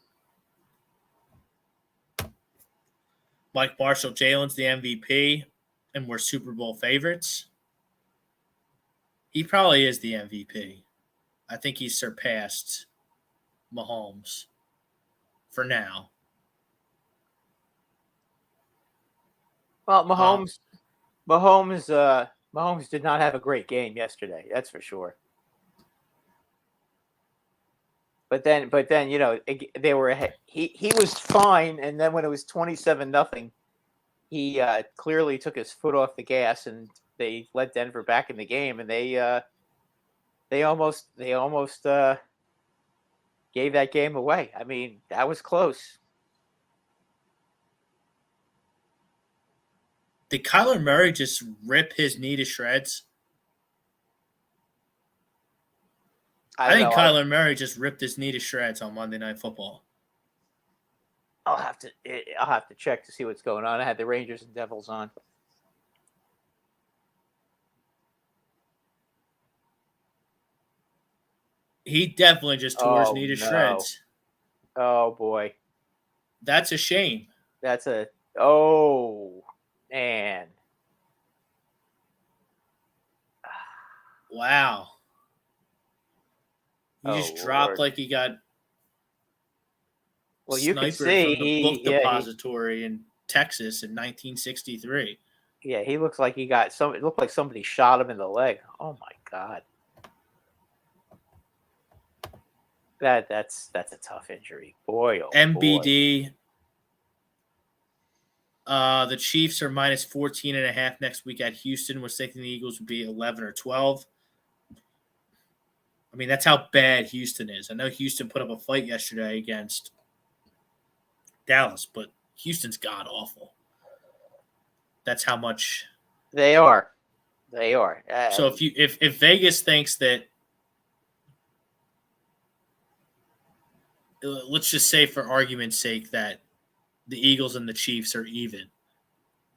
Mike Marshall, Jalen's the MVP, and we're Super Bowl favorites. He probably is the MVP. I think he's surpassed Mahomes for now. Well, Mahomes did not have a great game yesterday. That's for sure. But then they were ahead. He was fine, and then when it was 27-0, he clearly took his foot off the gas, and they let Denver back in the game, and they almost gave that game away. I mean, that was close. Did Kyler Murray just rip his knee to shreds? I think Kyler Murray just ripped his knee to shreds on Monday Night Football. I'll have to check to see what's going on. I had the Rangers and Devils on. He definitely just tore his knee to shreds. Oh boy, that's a shame. Man. Wow. He just dropped like he got you can see from the book depository in Texas in 1963. Yeah, he looks like he got it looked like somebody shot him in the leg. Oh my God. That's a tough injury. Boy, oh MBD. Boy. The Chiefs are minus 14.5 next week at Houston. Was thinking the Eagles would be 11 or 12. I mean, that's how bad Houston is. I know Houston put up a fight yesterday against Dallas, but Houston's god awful. That's how much they are. So if Vegas thinks that, let's just say for argument's sake that the Eagles and the Chiefs are even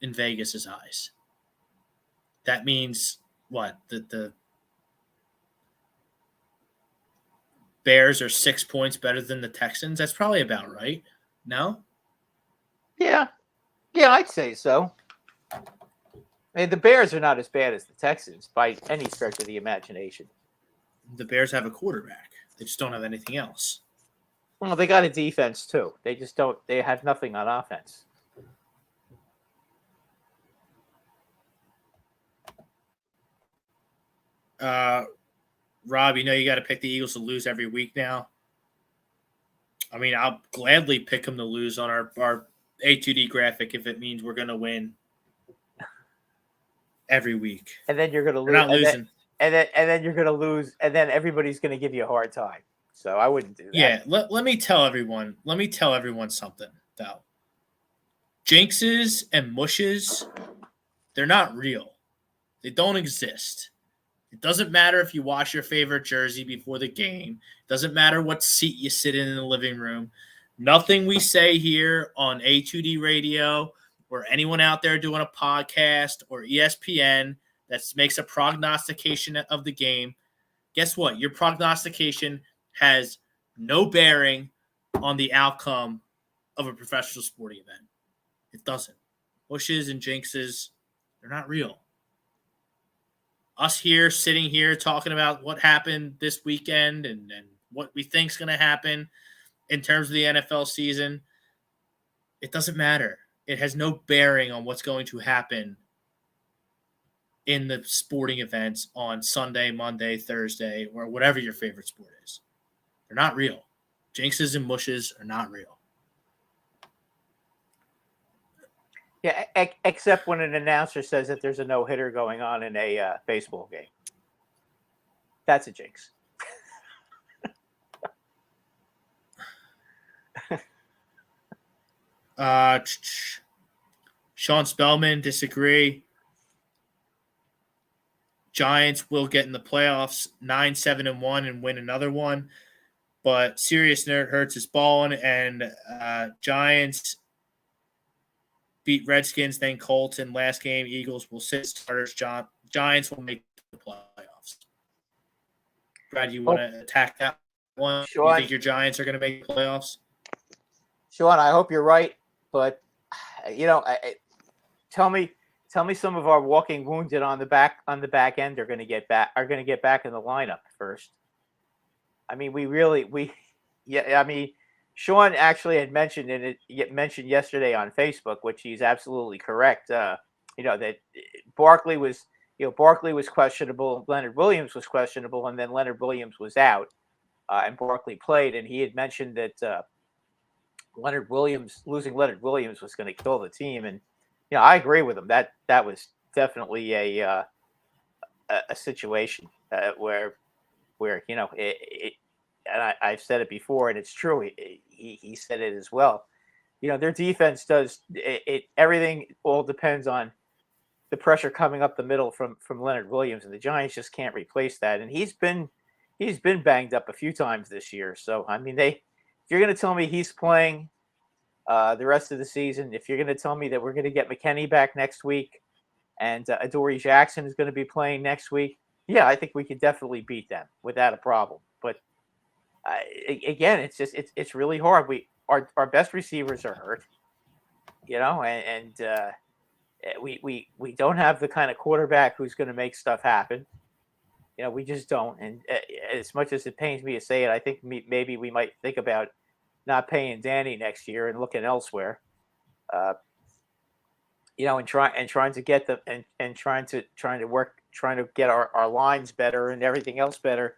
in Vegas's eyes, that means what? That the Bears are 6 points better than the Texans? That's probably about right. No? Yeah, I'd say so. I mean, the Bears are not as bad as the Texans by any stretch of the imagination. The Bears have a quarterback. They just don't have anything else. Well, they got a defense too. They just don't. They have nothing on offense. Rob, you know you got to pick the Eagles to lose every week now. I mean, I'll gladly pick them to lose on our A2D graphic if it means we're going to win every week. And then you're going to lose. We're not losing. And then you're going to lose, and then everybody's going to give you a hard time. So I wouldn't do that. Yeah, let me tell everyone. Let me tell everyone something, though. Jinxes and mushes, they're not real. They don't exist. It doesn't matter if you wash your favorite jersey before the game. It doesn't matter what seat you sit in the living room. Nothing we say here on A2D Radio or anyone out there doing a podcast or ESPN that makes a prognostication of the game. Guess what? Your prognostication has no bearing on the outcome of a professional sporting event. It doesn't. Mushes and jinxes, they're not real. Us here, sitting here, talking about what happened this weekend and what we think is going to happen in terms of the NFL season, it doesn't matter. It has no bearing on what's going to happen in the sporting events on Sunday, Monday, Thursday, or whatever your favorite sport is. They're not real. Jinxes and mushes are not real. Yeah, except when an announcer says that there's a no-hitter going on in a baseball game. That's a jinx. Sean Spellman, disagree. Giants will get in the playoffs 9-7-1 and win another one. But serious nerd hurts his balling, and Giants beat Redskins, then Colts in last game. Eagles will sit starters. Giants will make the playoffs. Brad, you want to attack that one? Sean, you think your Giants are going to make the playoffs? Sean, I hope you're right, but tell me some of our walking wounded on the back end are going to get back in the lineup first. I mean, Sean actually had mentioned yesterday on Facebook, which he's absolutely correct. That Barkley was questionable, Leonard Williams was questionable, and then Leonard Williams was out, and Barkley played. And he had mentioned that losing Leonard Williams was going to kill the team. And I agree with him. That was definitely a situation where and I've said it before, and it's true. He said it as well. Their defense does it. Everything all depends on the pressure coming up the middle from Leonard Williams, and the Giants just can't replace that. And he's been banged up a few times this year. So I mean, if you're going to tell me he's playing the rest of the season, if you're going to tell me that we're going to get McKinney back next week, and Adoree Jackson is going to be playing next week, yeah, I think we could definitely beat them without a problem. But again, it's really hard. Our best receivers are hurt, and we don't have the kind of quarterback who's going to make stuff happen. We just don't. And as much as it pains me to say it, I think maybe we might think about not paying Danny next year and looking elsewhere. And trying to get them and trying to get our lines better and everything else better.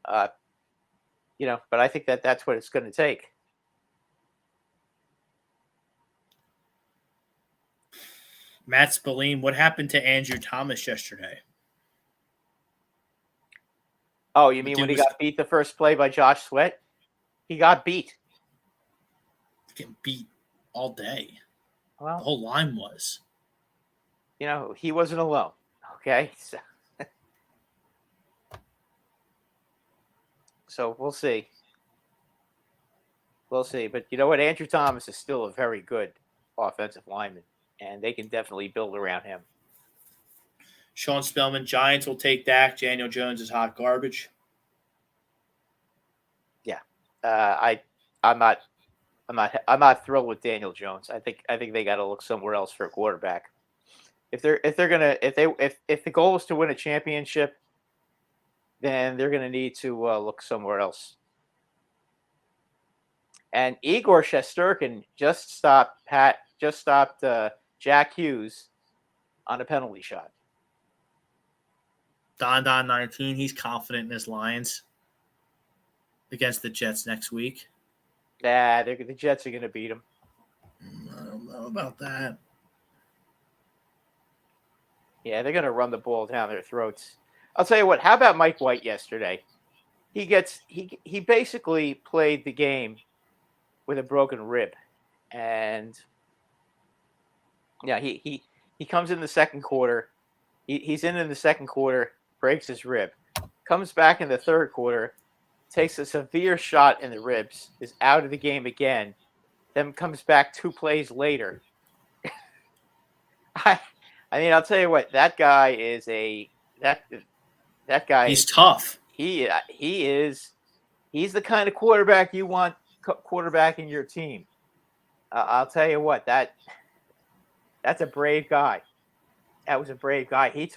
But I think that's what it's going to take. Matt Spillane, what happened to Andrew Thomas yesterday? Oh, you mean when he got beat the first play by Josh Sweat? He got beat. Getting beat all day. Well, the whole line was. He wasn't alone. Okay. So we'll see. We'll see. But you know what? Andrew Thomas is still a very good offensive lineman, and they can definitely build around him. Sean Spellman, Giants will take Dak. Daniel Jones is hot garbage. Yeah. I'm not thrilled with Daniel Jones. I think they got to look somewhere else for a quarterback. If the goal is to win a championship, then they're going to need to look somewhere else. And Igor Shesterkin just stopped Jack Hughes on a penalty shot. Don 19, he's confident in his Lions against the Jets next week. Nah, the Jets are going to beat them. I don't know about that. Yeah, they're going to run the ball down their throats. I'll tell you what. How about Mike White yesterday? He basically played the game with a broken rib, and yeah, he comes in the second quarter. He's in the second quarter, breaks his rib, comes back in the third quarter, takes a severe shot in the ribs, is out of the game again, then comes back 2 plays later. I mean, I'll tell you what, that guy is that guy. He's tough. He's the kind of quarterback you want quarterbacking your team. I'll tell you what, that's a brave guy. That was a brave guy. He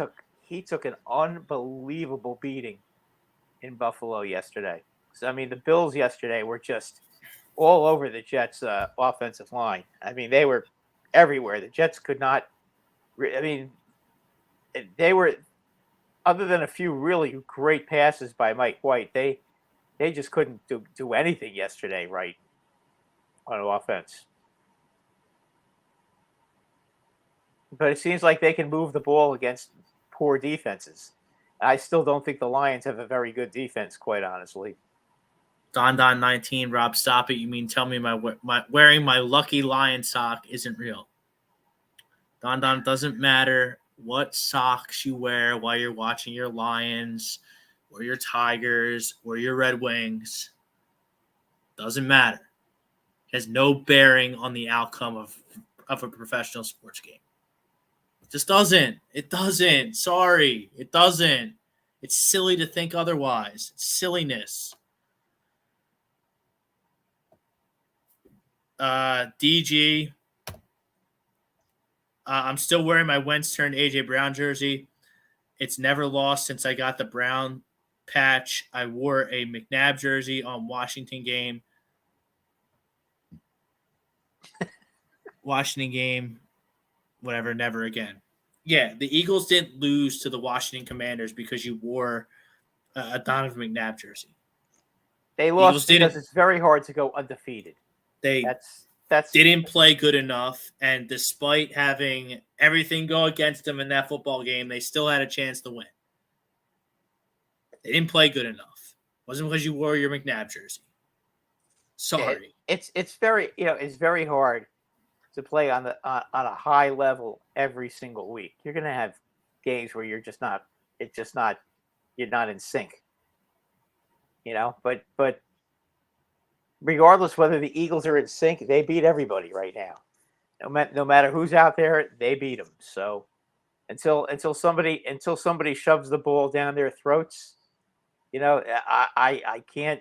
took an unbelievable beating in Buffalo yesterday. So, I mean, the Bills yesterday were just all over the Jets' offensive line. I mean, they were everywhere. The Jets could not. I mean, they were, other than a few really great passes by Mike White, they just couldn't do anything yesterday right on offense. But it seems like they can move the ball against poor defenses. I still don't think the Lions have a very good defense, quite honestly. Don 19, Rob, stop it. You mean tell me my wearing my lucky lion sock isn't real? Don, doesn't matter what socks you wear while you're watching your Lions or your Tigers or your Red Wings. Doesn't matter. It has no bearing on the outcome of a professional sports game. It just doesn't. It doesn't. Sorry. It doesn't. It's silly to think otherwise. It's silliness. DG. I'm still wearing my Wentz turned AJ Brown jersey. It's never lost since I got the Brown patch. I wore a McNabb jersey on Washington game. Whatever, never again. Yeah, the Eagles didn't lose to the Washington Commanders because you wore a Donovan McNabb jersey. They lost because it's very hard to go undefeated. That's didn't play good enough, and despite having everything go against them in that football game, they still had a chance to win. They didn't play good enough. It wasn't because you wore your McNabb jersey. Sorry. It's very hard to play on a high level every single week. You're going to have games where you're not in sync. But regardless whether the Eagles are in sync, they beat everybody right now. No matter who's out there, they beat them. So until somebody shoves the ball down their throats, I can't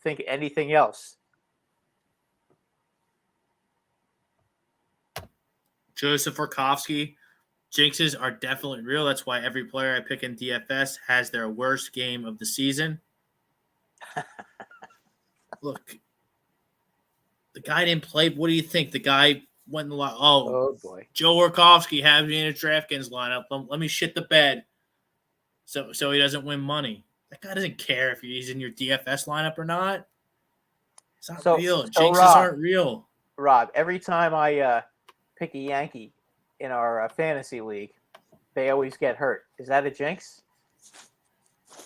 think anything else. Joseph Orkovsky, jinxes are definitely real. That's why every player I pick in DFS has their worst game of the season. Look, the guy didn't play. What do you think? The guy went in the line. Oh boy. Joe Orkovsky has me in a DraftKings lineup. Let me shit the bed so he doesn't win money. That guy doesn't care if he's in your DFS lineup or not. It's not real. Jinxes aren't real. Rob, every time I pick a Yankee in our fantasy league, they always get hurt. Is that a jinx?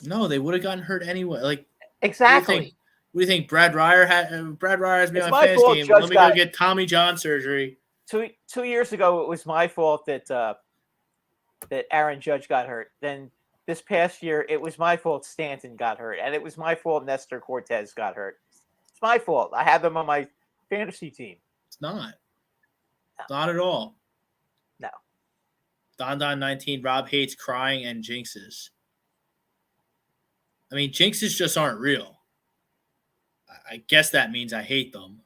No, they would have gotten hurt anyway. Exactly. What do you think? Brad Ryer has me on my fantasy game. Let me go get Tommy John surgery. 2 years ago, it was my fault that Aaron Judge got hurt. Then this past year, it was my fault Stanton got hurt, and it was my fault Nestor Cortez got hurt. It's my fault. I had them on my fantasy team. It's not. No. Not at all. No. Don 19, Rob hates crying and jinxes. I mean, jinxes just aren't real. I guess that means I hate them.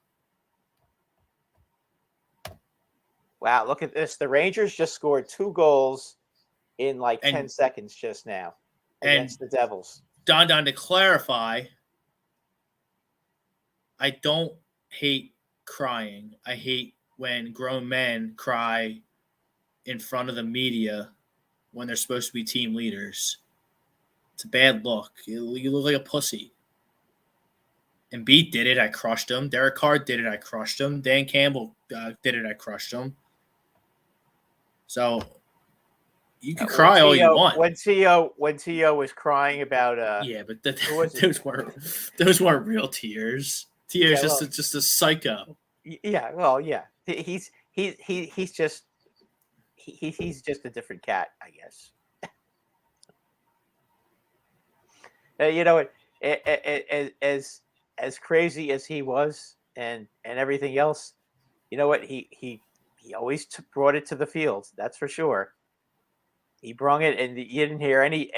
Wow, look at this. The Rangers just scored 2 goals in 10 seconds just now against the Devils. Don, to clarify, I don't hate crying. I hate when grown men cry in front of the media when they're supposed to be team leaders. It's a bad look. You look like a pussy. Embiid did it. I crushed him. Derek Carr did it. I crushed him. Dan Campbell did it. I crushed him. So you can cry all you want. When T.O. was crying about yeah, but those weren't real tears. T.O. is just a psycho. Yeah, well, yeah. He's just a different cat, I guess. You know what? As crazy as he was, and everything else, you know what? He always brought it to the field. That's for sure. He brung it, and you didn't hear any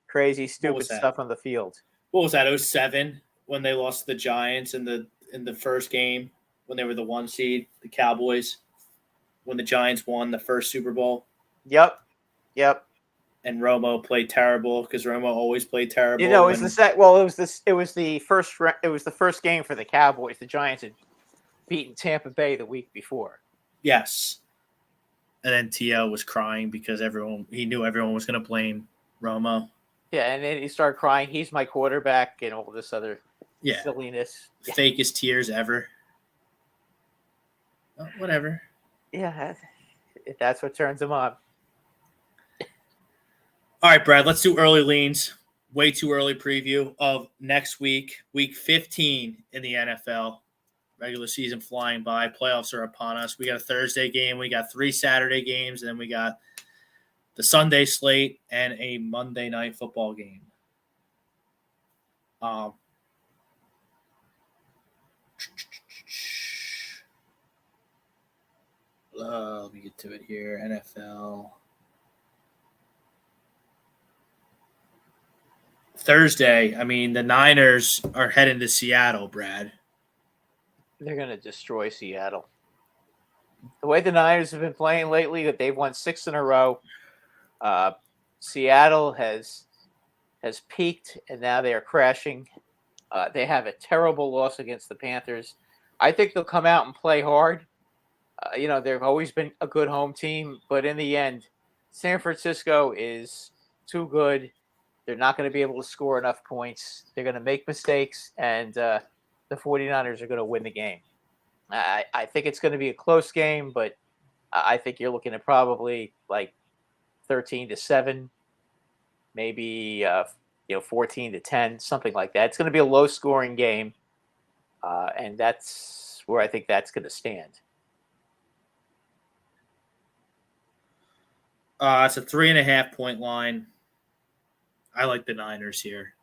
crazy, stupid stuff on the field. What was that? 07 when they lost to the Giants in the first game when they were the 1 seed, the Cowboys, when the Giants won the first Super Bowl. Yep. And Romo played terrible because Romo always played terrible. You know, it was the first game for the Cowboys. The Giants had beaten Tampa Bay the week before. Yes. And then T.O. was crying because he knew everyone was going to blame Romo. Yeah, and then he started crying. He's my quarterback and all this other silliness. Fakest tears ever. Oh, whatever. Yeah, that's what turns him on. All right, Brad, let's do early leans. Way too early preview of next week, week 15 in the NFL. Regular season flying by. Playoffs are upon us. We got a Thursday game. We got 3 Saturday games. And then we got the Sunday slate and a Monday night football game. Let me get to it here. NFL. Thursday, I mean, the Niners are heading to Seattle, Brad. They're going to destroy Seattle. The way the Niners have been playing lately, that they've won 6 in a row. Seattle has peaked, and now they are crashing. They have a terrible loss against the Panthers. I think they'll come out and play hard. They've always been a good home team, but in the end, San Francisco is too good. They're not going to be able to score enough points. They're going to make mistakes, and the 49ers are going to win the game. I think it's going to be a close game, but I think you're looking at probably like 13-7, maybe 14-10, something like that. It's going to be a low-scoring game, and that's where I think that's going to stand. It's a 3.5-point line. I like the Niners here.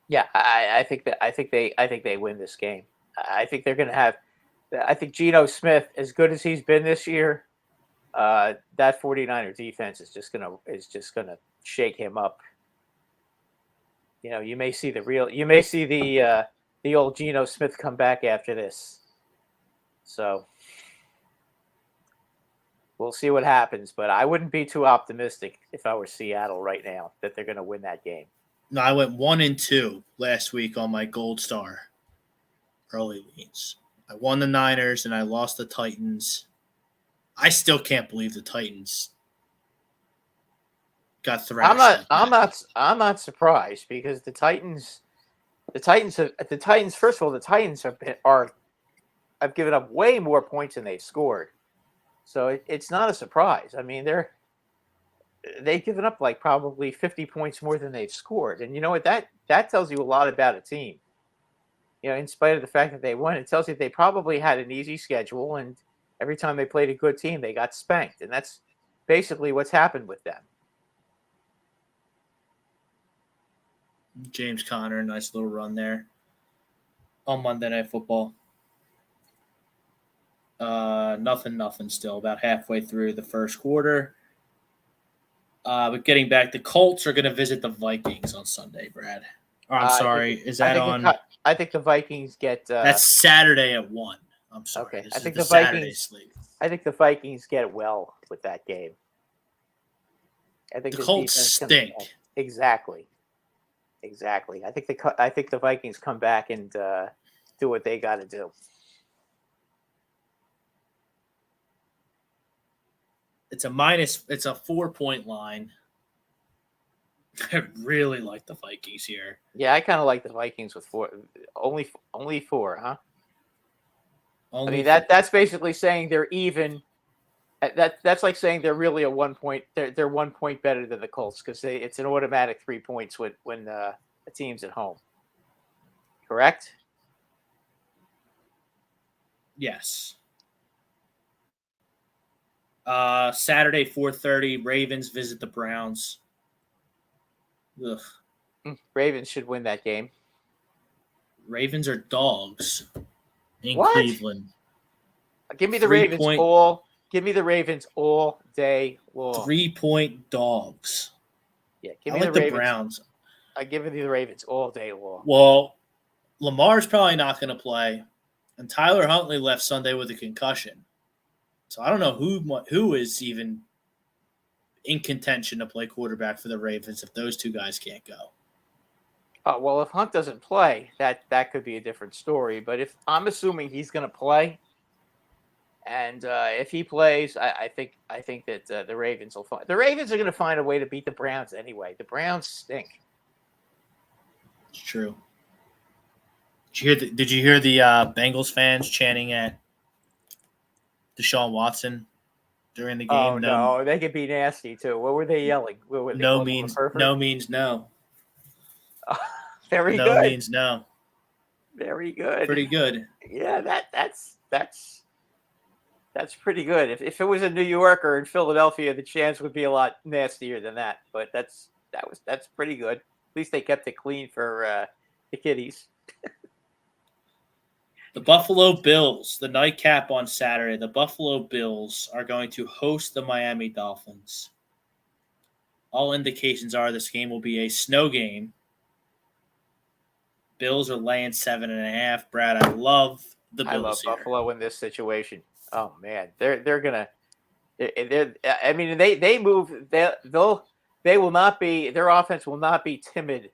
Yeah, I think they win this game. I think they're going to have. I think Geno Smith, as good as he's been this year, that 49er defense is just gonna shake him up. You may see the old Geno Smith come back after this. So we'll see what happens, but I wouldn't be too optimistic if I were Seattle right now that they're going to win that game. No, I went 1-2 last week on my Gold Star early leans. I won the Niners and I lost the Titans. I still can't believe the Titans got thrashed. I'm not surprised because the Titans. First of all, the Titans have given up way more points than they've scored. So it's not a surprise. I mean, they've given up like probably 50 points more than they've scored. And you know what? That tells you a lot about a team. In spite of the fact that they won, it tells you they probably had an easy schedule, and every time they played a good team, they got spanked. And that's basically what's happened with them. James Conner, nice little run there on Monday Night Football. Nothing still, about halfway through the first quarter. But getting back, the Colts are going to visit the Vikings on Sunday, Brad. Oh, I'm sorry. Is that on? I think the Vikings get. That's Saturday at 1. I'm sorry. Okay. I think the Vikings. Slate. I think the Vikings get well with that game. I think the Colts stink. Exactly. I think the Vikings come back and do what they got to do. It's a 4-point line. I really like the Vikings here. Yeah, I kind of like the Vikings with 4. Only 4, huh? I mean that's basically saying they're even. That's like saying they're really a 1 point. They're 1 point better than the Colts because it's an automatic 3 points when the team's at home. Correct? Yes. Saturday 4:30. Ravens visit the Browns. Ugh. Ravens should win that game. Ravens are dogs in What? Cleveland. Give me the Ravens all. Give me the Ravens all day long. 3-point dogs. Yeah, give I me like the the Ravens. Browns. I give you the Ravens all day long. Well, Lamar's probably not going to play, and Tyler Huntley left Sunday with a concussion. So I don't know who is even in contention to play quarterback for the Ravens if those two guys can't go. Oh, well, if Hunt doesn't play, that could be a different story. But if I'm assuming he's going to play, and if he plays, I think that the Ravens will find. The Ravens are going to find a way to beat the Browns anyway. The Browns stink. It's true. Did you hear the Bengals fans chanting at Deshaun Watson during the game? Oh no, they could be nasty too. What were they yelling? What were they no means no. Very no good. No means no. Very good. Pretty good. Yeah, that's pretty good. If it was in New York or in Philadelphia, the chance would be a lot nastier than that. But that's pretty good. At least they kept it clean for the kiddies. The Buffalo Bills, the nightcap on Saturday. The Buffalo Bills are going to host the Miami Dolphins. All indications are this game will be a snow game. Bills are laying 7.5. Brad, I love the Bills. I love here. Buffalo in this situation. Oh man, they're gonna. I mean, they move. They will not be. Their offense will not be timid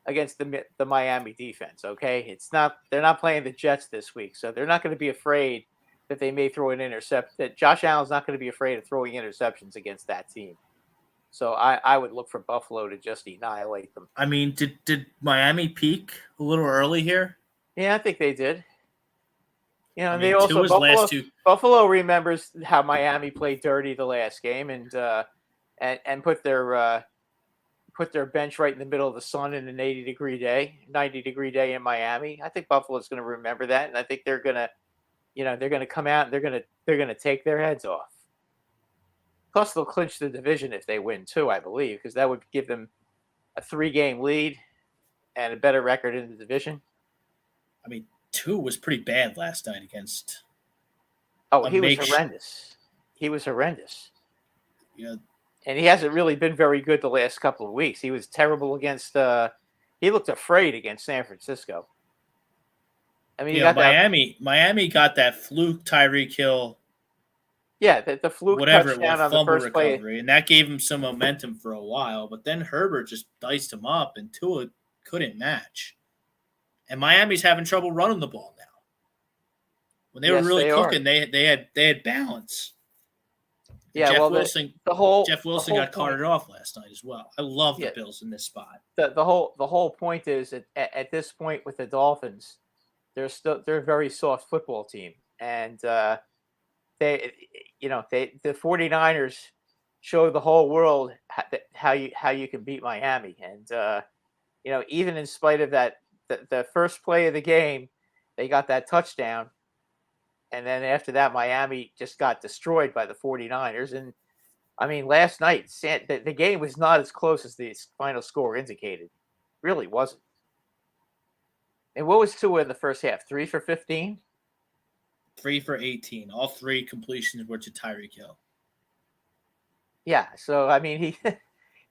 against the Miami defense. Okay, it's not. They're not playing the Jets this week, so they're not going to be afraid that they may throw an intercept. That Josh Allen's not going to be afraid of throwing interceptions against that team. So I would look for Buffalo to just annihilate them. I mean, did Miami peak a little early here? Yeah, I think they did. You know, I mean, they also Buffalo remembers how Miami played dirty the last game and put their bench right in the middle of the sun in an 90-degree day in Miami. I think Buffalo's going to remember that, and I think they're going to come out and they're going to take their heads off. Plus, they'll clinch the division if they win too, I believe, because that would give them a 3-game lead and a better record in the division. I mean, Tua was pretty bad last night against. Oh, he was horrendous. He was horrendous. Yeah. And he hasn't really been very good the last couple of weeks. He was terrible against. He looked afraid against San Francisco. I mean, Miami got that fluke Tyreek Hill. Yeah, the fluke touchdown on the first recovery, play, and that gave him some momentum for a while. But then Herbert just diced him up, and Tua couldn't match. And Miami's having trouble running the ball now. When they were really cooking, they had balance. Yeah, Jeff Wilson got carted off last night as well. I love the Bills in this spot. The whole point is that at this point with the Dolphins, they're a very soft football team, and the 49ers show the whole world how you can beat Miami, and even in spite of that, the first play of the game, they got that touchdown. And then after that, Miami just got destroyed by the 49ers. And, I mean, last night, the game was not as close as the final score indicated. Really wasn't. And what was Tua in the first half? 3 for 15? 3 for 18. All 3 completions were to Tyreek Hill. Yeah, so, I mean,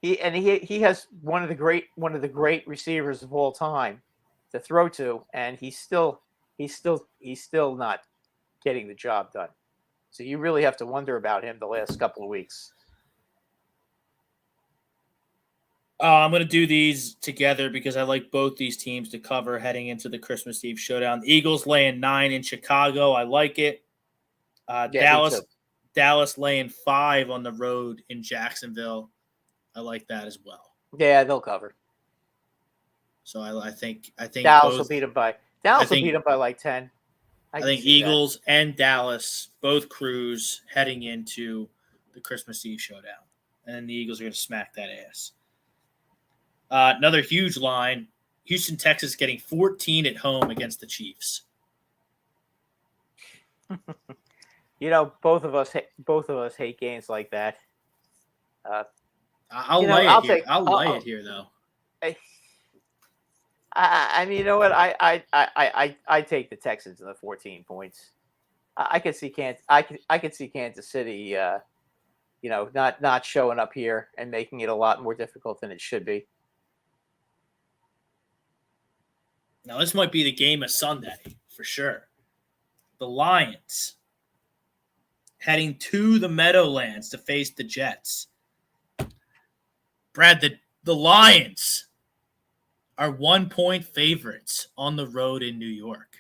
he has one of the great receivers of all time to throw to, and he's still not getting the job done. So you really have to wonder about him the last couple of weeks. I'm going to do these together because I like both these teams to cover heading into the Christmas Eve showdown. The Eagles laying 9 in Chicago. I like it. Dallas Dallas laying 5 on the road in Jacksonville. I like that as well. Yeah, they'll cover. So I think Dallas both, will beat them by like 10. I think Eagles and Dallas both cruise heading into the Christmas Eve showdown, and the Eagles are going to smack that ass. Another huge line: Houston, Texas, getting 14 at home against the Chiefs. Both of us hate games like that. I'll lay it here though. I mean, you know what? I take the Texans in the 14 points. I could see Kansas City, not showing up here and making it a lot more difficult than it should be. Now this might be the game of Sunday for sure. The Lions heading to the Meadowlands to face the Jets. Brad, the Lions are 1-point favorites on the road in New York.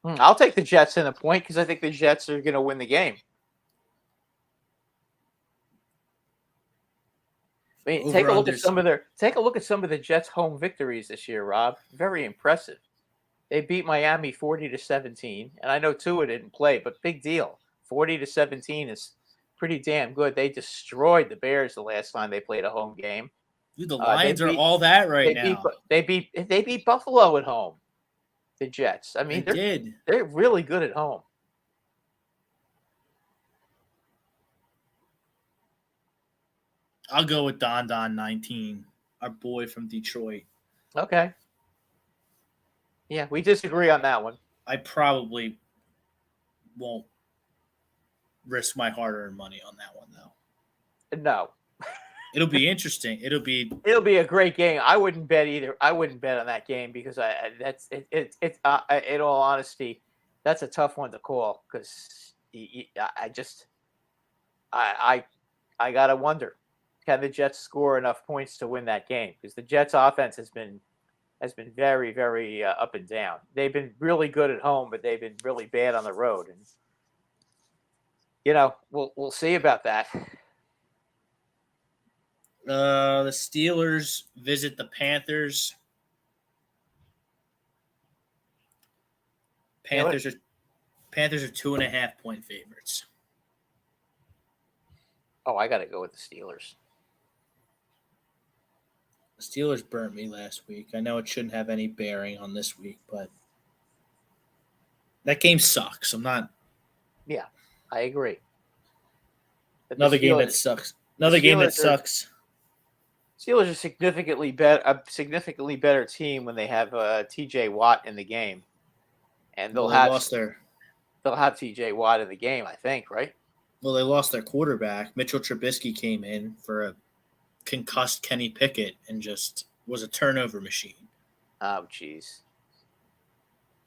I'll take the Jets in a point because I think the Jets are going to win the game. I mean, take a look at some of the Jets' home victories this year, Rob. Very impressive. They beat Miami 40-17, and I know Tua didn't play, but big deal. 40-17 is pretty damn good. They destroyed the Bears the last time they played a home game. Dude, the Lions are all that right now. They beat Buffalo at home. The Jets. I mean, they're really good at home. I'll go with Don 19, our boy from Detroit. Okay. Yeah, we disagree on that one. I probably won't risk my hard-earned money on that one, though. No. It'll be interesting. It'll be a great game. I wouldn't bet either. I wouldn't bet on that game because in all honesty, that's a tough one to call because I gotta wonder, can the Jets score enough points to win that game? Because the Jets offense has been very, very up and down. They've been really good at home, but they've been really bad on the road. And we'll see about that. The Steelers visit the Panthers. Panthers are 2.5-point favorites. Oh, I got to go with the Steelers. The Steelers burnt me last week. I know it shouldn't have any bearing on this week, but that game sucks. I'm not. Yeah, I agree. Another game that sucks. Steelers are significantly better team when they have T.J. Watt in the game, and they'll have T.J. Watt in the game. I think, right? Well, they lost their quarterback. Mitchell Trubisky came in for a concussed Kenny Pickett and just was a turnover machine. Oh, jeez.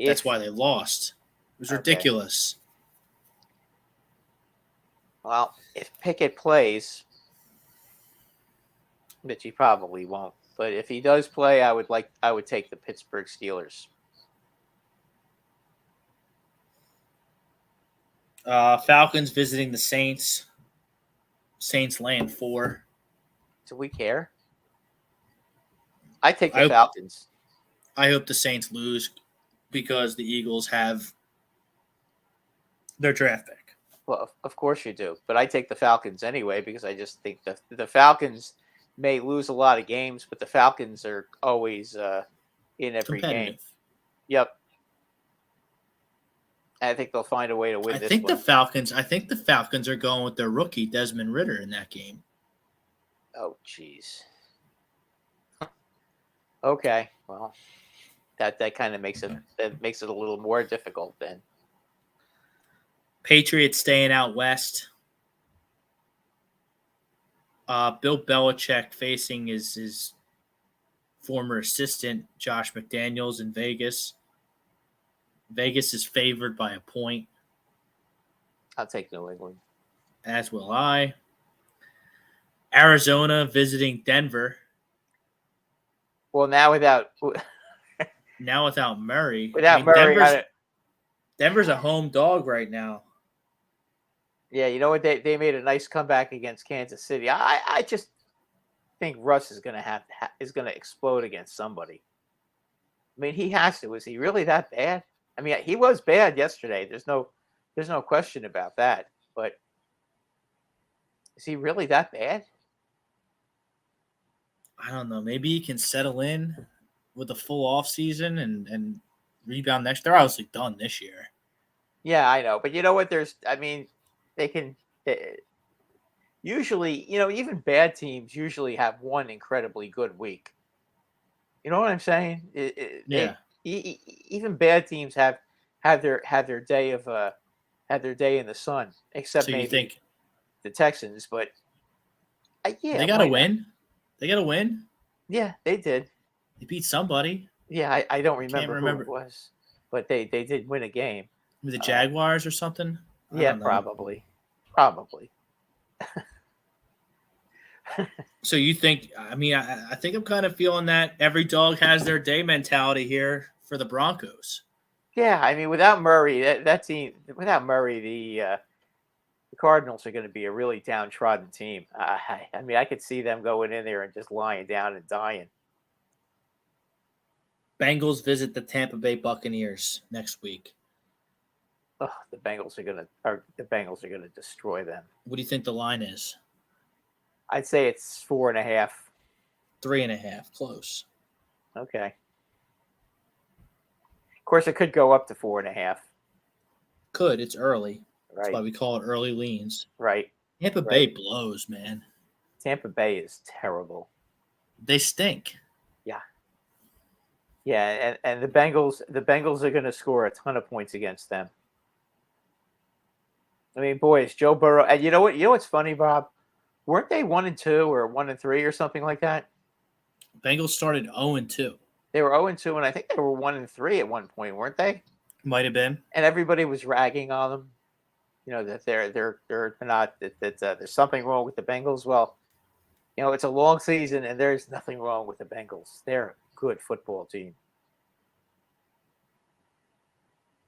That's why they lost. It was ridiculous. Well, if Pickett plays, which he probably won't, but if he does play, I would take the Pittsburgh Steelers. Falcons visiting the Saints. Saints laying 4. Do we care? I take the Falcons. I hope the Saints lose because the Eagles have their draft pick. Well, of course you do, but I take the Falcons anyway because I just think the Falcons may lose a lot of games, but the Falcons are always in every game. Yep. I think they'll find a way to win this one. I think the Falcons are going with their rookie Desmond Ridder in that game. Oh, jeez. Okay, well, that kind of makes it a little more difficult then. Patriots staying out west. Bill Belichick facing his former assistant Josh McDaniels in Vegas. Vegas is favored by a point. I'll take New England. As will I. Arizona visiting Denver. Well, now without Murray. Denver's a home dog right now. Yeah, you know what? They made a nice comeback against Kansas City. I just think Russ is going to is going to explode against somebody. I mean, he has to. Is he really that bad? I mean, he was bad yesterday. There's no question about that. But is he really that bad? I don't know. Maybe he can settle in with a full off season and rebound next. They're obviously done this year. Yeah, I know. But you know what? They can usually, even bad teams usually have one incredibly good week. You know what I'm saying? Yeah. Even bad teams have their day of have their day in the sun, except So you maybe think the Texans. But yeah, they got to win? They got to win? Yeah, they did. They beat somebody. Yeah, I don't Can't remember who it was, but they did win a game. With the Jaguars or something? Yeah, probably. Probably. So you think? I mean, I think I'm kind of feeling that every dog has their day mentality here for the Broncos. Yeah, I mean, without Murray, that team, without Murray, the Cardinals are going to be a really downtrodden team. I mean, I could see them going in there and just lying down and dying. Bengals visit the Tampa Bay Buccaneers next week. Oh, the Bengals are going to destroy them. What do you think the line is? I'd say it's 4.5. 3.5, close. Okay. Of course, it could go up to 4.5. Could. It's early. Right. That's why we call it early leans. Right. Tampa Bay blows, man. Tampa Bay is terrible. They stink. Yeah. Yeah, and the Bengals are going to score a ton of points against them. I mean, boys, Joe Burrow, and you know what? You know what's funny, Bob? Weren't they 1-2 or 1-3 or something like that? Bengals started 0-2. They were 0-2, and I think they were 1-3 at one point, weren't they? Might have been. And everybody was ragging on them. You know that they're not that there's something wrong with the Bengals. Well, you know, it's a long season, and there's nothing wrong with the Bengals. They're a good football team.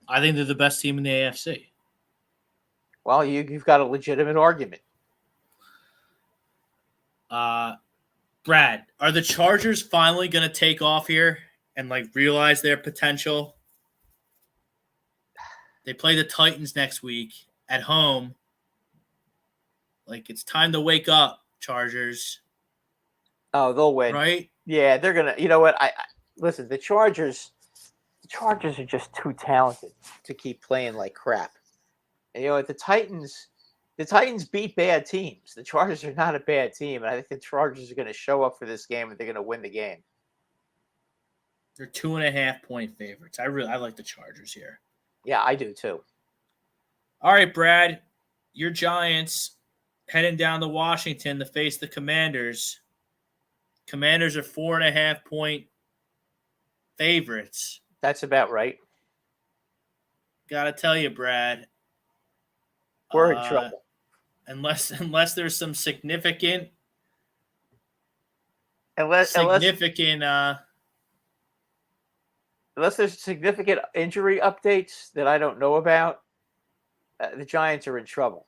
I think they're the best team in the AFC. Well, you've got a legitimate argument. Brad, are the Chargers finally going to take off here and realize their potential? They play the Titans next week at home. It's time to wake up, Chargers. Oh, they'll win. Right? Yeah, they're going to. You know what? I listen, the Chargers are just too talented to keep playing like crap. And, you know, the Titans beat bad teams. The Chargers are not a bad team, and I think the Chargers are going to show up for this game, and they're going to win the game. They're 2.5-point favorites. I like the Chargers here. Yeah, I do too. All right, Brad, your Giants heading down to Washington to face the Commanders. Commanders are 4.5-point favorites. That's about right. Gotta tell you, Brad, we're in trouble. Unless there's some significant unless there's significant injury updates that I don't know about, the Giants are in trouble.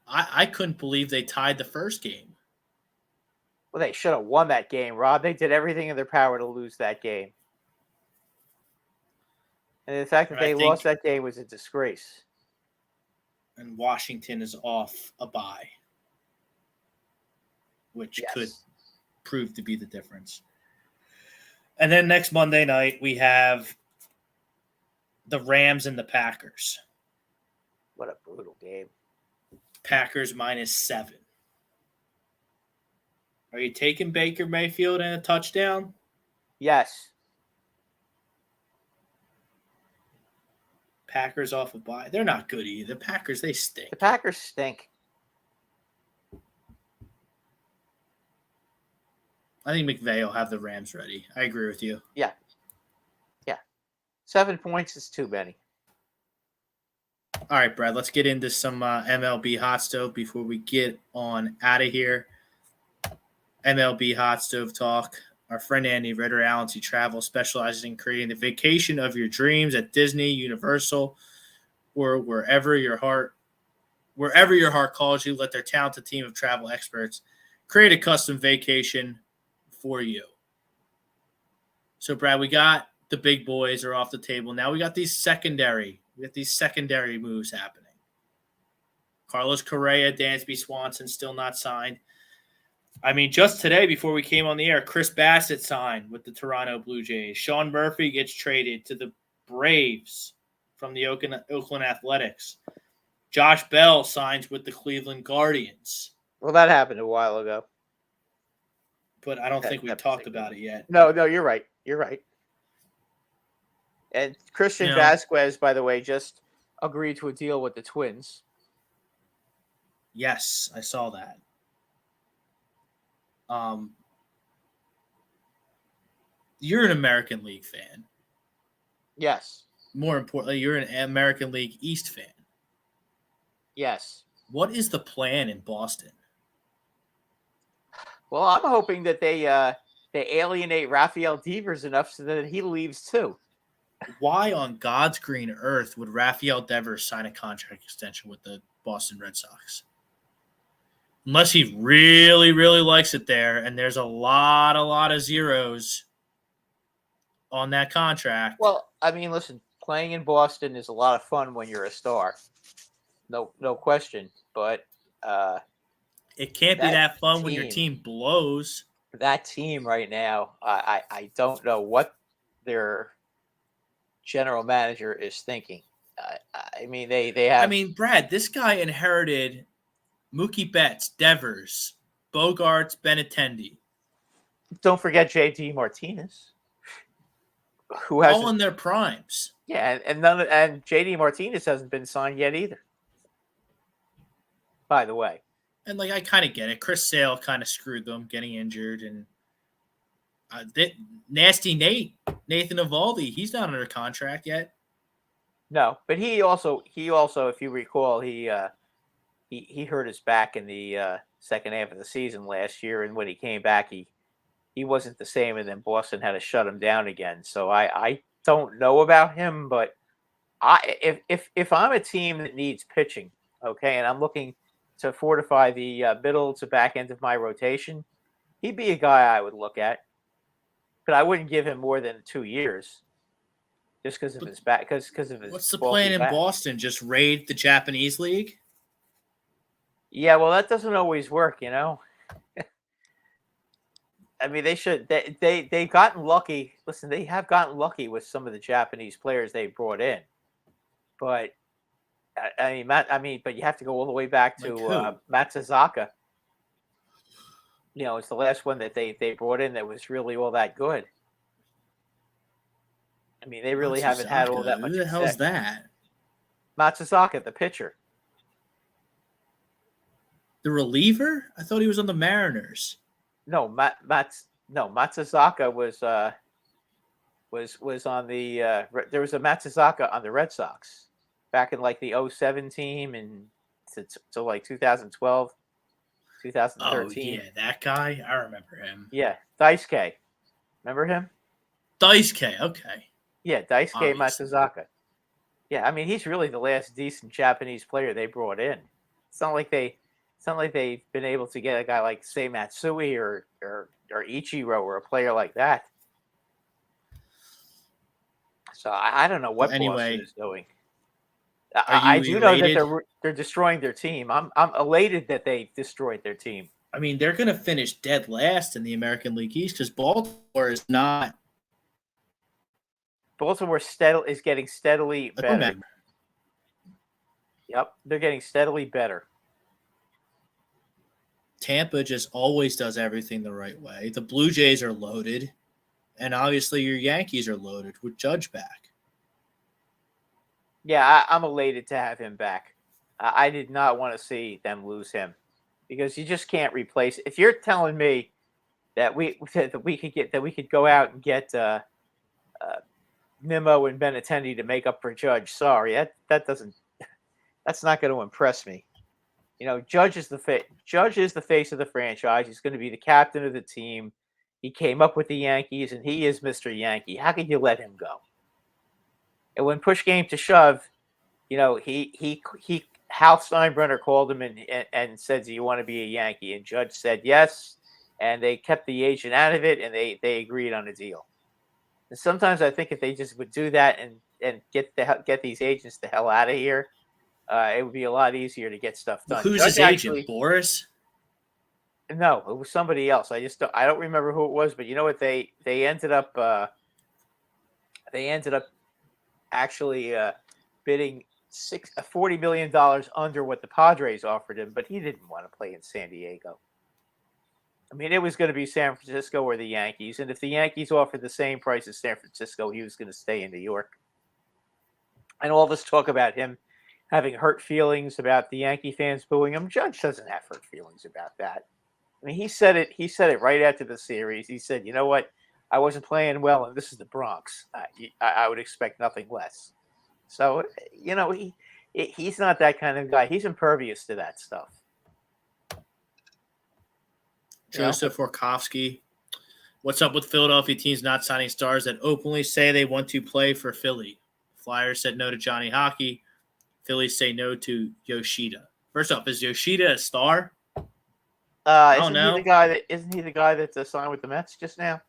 I couldn't believe they tied the first game. Well, they should have won that game, Rob. They did everything in their power to lose that game. And the fact that they lost that game was a disgrace. And Washington is off a bye, which could prove to be the difference. And then next Monday night, we have the Rams and the Packers. What a brutal game. Packers -7. Are you taking Baker Mayfield and a touchdown? Yes. Packers off a bye. They're not good either. The Packers, they stink. The Packers stink. I think McVay will have the Rams ready. I agree with you. Yeah. 7 points is too many. All right, Brad, let's get into some MLB Hot Stove before we get on out of here. MLB Hot Stove talk. Our friend Andy Ritter, Allen C. Travel, specializes in creating the vacation of your dreams at Disney, Universal, or wherever your heart calls you. Let their talented team of travel experts create a custom vacation for you. So, Brad, we got the big boys are off the table. Now we got these secondary moves happening. Carlos Correa, Dansby Swanson still not signed. I mean, just today before we came on the air, Chris Bassett signed with the Toronto Blue Jays. Sean Murphy gets traded to the Braves from the Oakland Athletics. Josh Bell signs with the Cleveland Guardians. Well, that happened a while ago. But I don't think we've talked about it yet. No, you're right. You're right. And Christian Vasquez, by the way, just agreed to a deal with the Twins. Yes, I saw that. You're an American League fan. Yes. More importantly, you're an American League East fan. Yes. What is the plan in Boston? Well, I'm hoping that they alienate Rafael Devers enough so that he leaves too. Why on God's green earth would Rafael Devers sign a contract extension with the Boston Red Sox? Unless he really, really likes it there, and there's a lot of zeros on that contract. Well, I mean, listen, playing in Boston is a lot of fun when you're a star. No question. But it can't be that fun when your team blows. That team right now, I don't know what their general manager is thinking. I mean, they have. I mean, Brad, this guy inherited Mookie Betts, Devers, Bogarts, Benintendi. Don't forget J.D. Martinez, who has all in their primes. Yeah, and J.D. Martinez hasn't been signed yet either. By the way, and I kind of get it. Chris Sale kind of screwed them, getting injured, and nasty Nathan Eovaldi. He's not under contract yet. No, but he also, if you recall, he hurt his back in the second half of the season last year, and when he came back, he wasn't the same, and then Boston had to shut him down again. So I don't know about him, but if I'm a team that needs pitching, okay, and I'm looking to fortify the middle to back end of my rotation, he'd be a guy I would look at, but I wouldn't give him more than 2 years. Just because of his back, because of his. What's the plan in Boston? Just raid the Japanese league? Yeah, well, that doesn't always work, you know. I mean, they should. They've gotten lucky. Listen, they have gotten lucky with some of the Japanese players they brought in, but but you have to go all the way back to Matsuzaka. You know, it's the last one that they brought in that was really all that good. I mean, they really haven't had all that much. Who the hell's that? Matsuzaka, the pitcher. The reliever? I thought he was on the Mariners. No, Matsuzaka was on the there was a Matsuzaka on the Red Sox back in like the 2007 team and to like 2012, 2013. Oh, yeah, that guy? I remember him. Yeah, Daisuke. Remember him? Daisuke, okay. Yeah, Daisuke Matsuzaka. Yeah, I mean, he's really the last decent Japanese player they brought in. It's not like they've been able to get a guy like, say, Matsui or Ichiro or a player like that. So I don't know what Boston is doing. I do know that they're destroying their team. I'm elated that they destroyed their team. I mean, they're going to finish dead last in the American League East because Baltimore is not. Baltimore is getting steadily better. Yep, they're getting steadily better. Tampa just always does everything the right way. The Blue Jays are loaded, and obviously your Yankees are loaded with Judge back. Yeah, I'm elated to have him back. I did not want to see them lose him because you just can't replace. If you're telling me that we could go out and get Nimmo and Benintendi to make up for Judge, sorry, that's not going to impress me. You know, Judge is the face of the franchise. He's going to be the captain of the team. He came up with the Yankees, and he is Mr. Yankee. How could you let him go? And when push came to shove, Hal Steinbrenner called him and said, "Do you want to be a Yankee?" And Judge said yes, and they kept the agent out of it, and they agreed on a deal. And sometimes I think if they just would do that and get these agents the hell out of here, it would be a lot easier to get stuff done. Who's Judge his agent? Boris? No, it was somebody else. I don't remember who it was, but you know what? They ended up actually bidding $40 million under what the Padres offered him, but he didn't want to play in San Diego. I mean, it was going to be San Francisco or the Yankees, and if the Yankees offered the same price as San Francisco, he was going to stay in New York. And all this talk about him having hurt feelings about the Yankee fans booing him, Judge doesn't have hurt feelings about that. I mean, he said it right after the series. He said, "You know what? I wasn't playing well, and this is the Bronx. I would expect nothing less." So, he's not that kind of guy. He's impervious to that stuff. Joseph Orkovsky. What's up with Philadelphia teams not signing stars that openly say they want to play for Philly? Flyers said no to Johnny Hockey. Phillies say no to Yoshida. First off, is Yoshida a star? Isn't he the guy that signed with the Mets just now?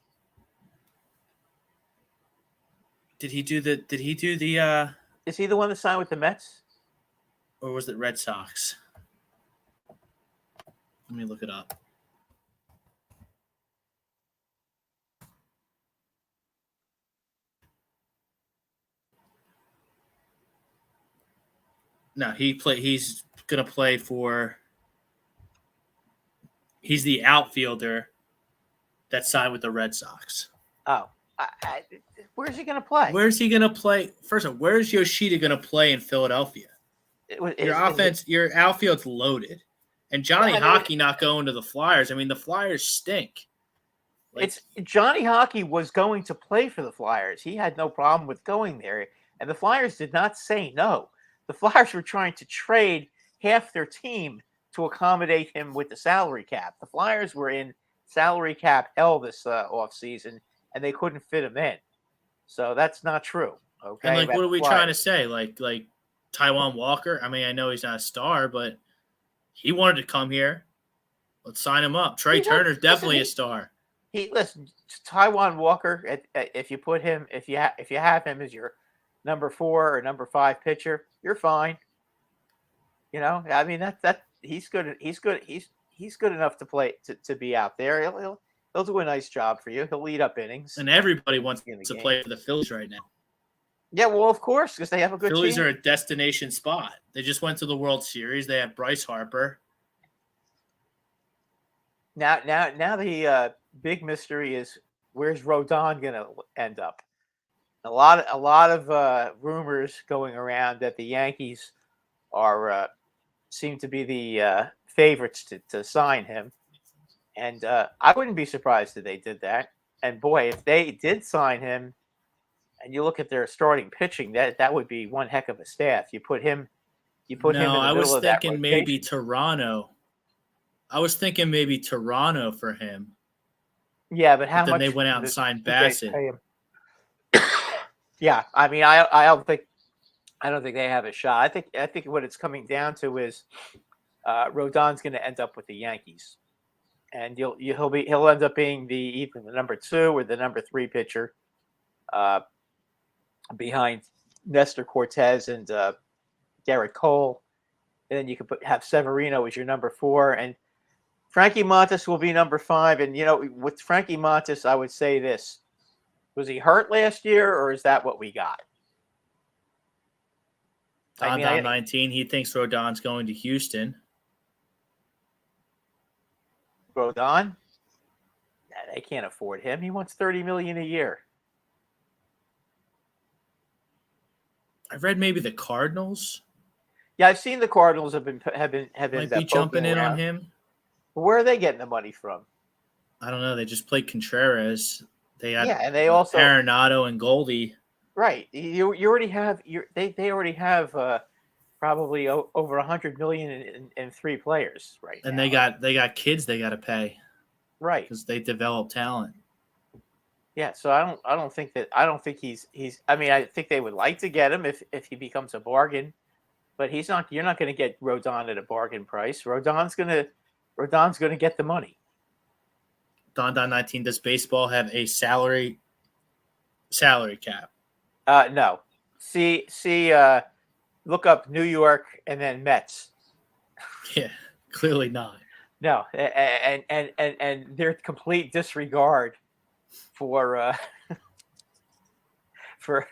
Did he do the Is he the one that signed with the Mets? or was it Red Sox? Let me look it up. No, he's gonna play for. He's the outfielder that signed with the Red Sox. Oh, where's he going to play? Where's he going to play? First of all, where's Yoshida going to play in Philadelphia? Your outfield's loaded. And Johnny Hockey not going to the Flyers. I mean, the Flyers stink. Johnny Hockey was going to play for the Flyers. He had no problem with going there. And the Flyers did not say no. The Flyers were trying to trade half their team to accommodate him with the salary cap. The Flyers were in salary cap hell this offseason, and they couldn't fit him in. So that's not true. Okay. And what are we trying to say? Like Taijuan Walker? I mean, I know he's not a star, but he wanted to come here. Let's sign him up. Trey Turner's definitely a star. Taijuan Walker. If you have him as your number 4 or number 5 pitcher, you're fine. I mean that he's good. He's good enough to play to be out there. He'll do a nice job for you. He'll lead up innings. And everybody wants to play for the Phillies right now. Yeah, well, of course, because they have a good Phillies team. are a destination spot. They just went to the World Series. They have Bryce Harper. Now the big mystery is where's Rodon going to end up? A lot of rumors going around that the Yankees are seem to be the favorites to sign him, and I wouldn't be surprised if they did that. And boy, if they did sign him, and you look at their starting pitching, that would be one heck of a staff. You put him in the middle of that rotation. I was thinking maybe Toronto. I was thinking maybe Toronto for him. Yeah, but how much? Then they went out and signed Bassett. Yeah, I mean, I don't think they have a shot. I think what it's coming down to is Rodon's going to end up with the Yankees, and he'll end up being either the number 2 or the number 3 pitcher behind Nestor Cortez and Garrett Cole, and then you could have Severino as your number 4, and Frankie Montas will be number 5. And with Frankie Montas, I would say this: was he hurt last year, or is that what we got? On 19, he thinks Rodon's going to Houston. Rodon? Nah, they can't afford him. He wants $30 million a year. I read maybe the Cardinals. Yeah, I've seen the Cardinals have been might be jumping in on him. Where are they getting the money from? I don't know. They just played Contreras. They had and they also Arenado and Goldie. Right. You already have they already have probably over $100 million in 3 players right and now. they got kids they got to pay. Right. Because they develop talent. Yeah, so I don't think he's I mean, I think they would like to get him if he becomes a bargain but he's not. You're not going to get Rodon at a bargain price. Rodon's going to get the money. Don 19, does baseball have a salary cap? No. See. Look up New York and then Mets. Yeah, clearly not. No, and their complete disregard for for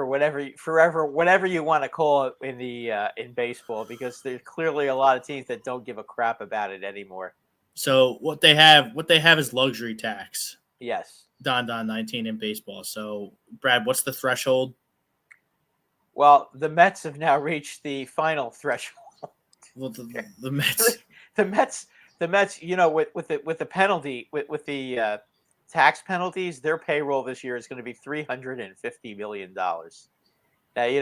whatever you want to call it in baseball, because there's clearly a lot of teams that don't give a crap about it anymore. So what they have is luxury tax. Yes. Don 19 in baseball. So Brad, what's the threshold? Well, the Mets have now reached the final threshold. Well, the Mets, the Mets, with the penalty, with the tax penalties, their payroll this year is going to be $350 million. Now,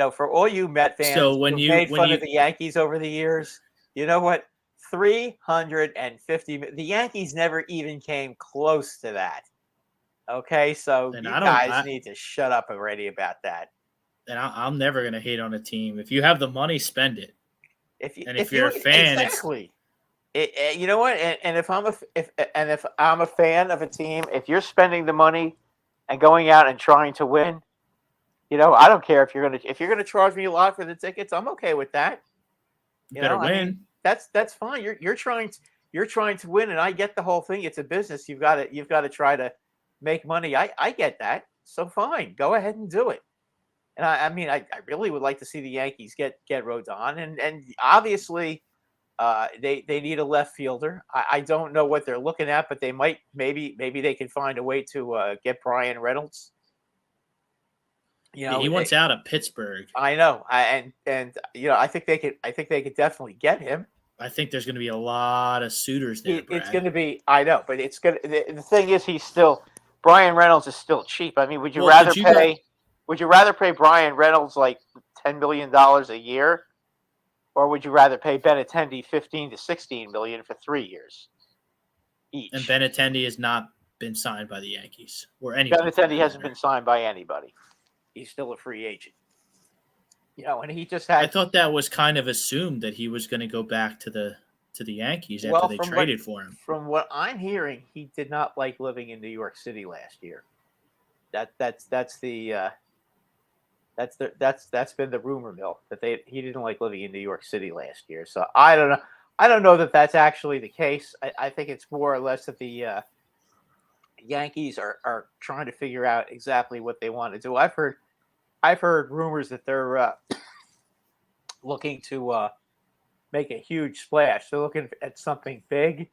for all you Met fans who made fun of the Yankees over the years, you know what? $350 million. The Yankees never even came close to that. Okay, so you guys need to shut up already about that. And I'm never going to hate on a team. If you have the money, spend it. If you're a fan, exactly. You know what? And if I'm a fan of a team, if you're spending the money and going out and trying to win, I don't care if you're gonna charge me a lot for the tickets. I'm okay with that. You better win. I mean, that's fine. You're trying to win, and I get the whole thing. It's a business. You've got to try to make money. I get that. So fine, go ahead and do it. And I mean, I really would like to see the Yankees get Rodon, and obviously, they need a left fielder. I don't know what they're looking at, but they might maybe they can find a way to get Brian Reynolds. He wants out of Pittsburgh. I know, I think they could definitely get him. I think there's going to be a lot of suitors there. It's going to be, I know, but it's going. The thing is, Brian Reynolds is still cheap. I mean, would you rather pay Brian Reynolds like $10 million a year, or would you rather pay Benintendi $15 to $16 million for 3 years each? And Benintendi has not been signed by the Yankees or anybody. Benintendi hasn't been signed by anybody. He's still a free agent. And he just had. I thought that was kind of assumed that he was going to go back to the Yankees after they traded for him. From what I'm hearing, he did not like living in New York City last year. That's been the rumor mill that he didn't like living in New York City last year. So I don't know that that's actually the case. I think it's more or less that the Yankees are trying to figure out exactly what they want to do. I've heard rumors that they're looking to make a huge splash. They're looking at something big,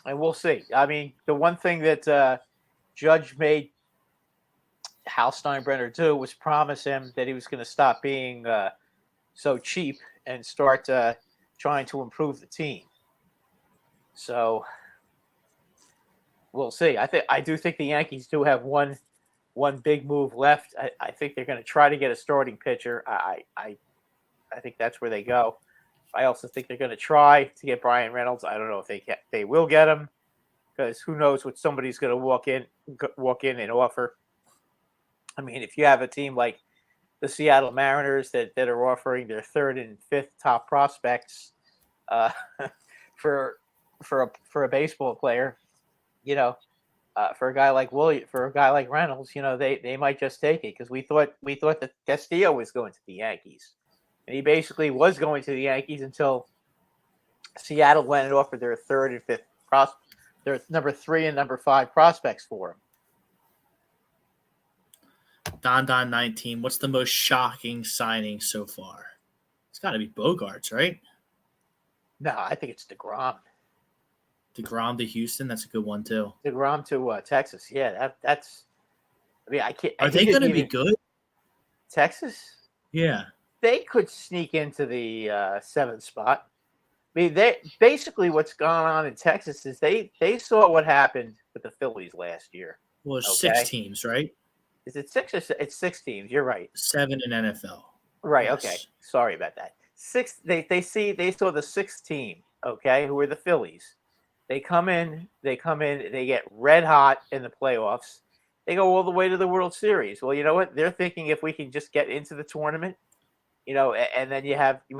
and we'll see. I mean, the one thing that Judge made Hal Steinbrenner do was promise him that he was going to stop being so cheap and start trying to improve the team. So we'll see. I do think the Yankees do have one big move left. I think they're going to try to get a starting pitcher. I think that's where they go. I also think they're going to try to get Brian Reynolds. I don't know if they will get him, because who knows what somebody's going to walk in and offer. I mean, if you have a team like the Seattle Mariners that are offering their third and fifth top prospects for a baseball player, for a guy like Reynolds, they might just take it, because we thought that Castillo was going to the Yankees, and he basically was going to the Yankees until Seattle went and offered their third and fifth their number 3 and number 5 prospects for him. Don 19, what's the most shocking signing so far? It's got to be Bogarts, right? No, I think it's DeGrom. DeGrom to Houston, that's a good one too. DeGrom to Texas, yeah, that's. I mean, I can't. Are they going to be good? Texas? Yeah, they could sneak into the 7th spot. I mean, they basically what's gone on in Texas is they saw what happened with the Phillies last year. Well, it's 6 teams, right? Is it 6 or it's 6 teams? You're right. 7 in NFL. Right. Yes. Okay. Sorry about that. 6. They saw the 6th team. Okay, who are the Phillies? They come in. They get red hot in the playoffs. They go all the way to the World Series. Well, you know what? They're thinking if we can just get into the tournament, And then we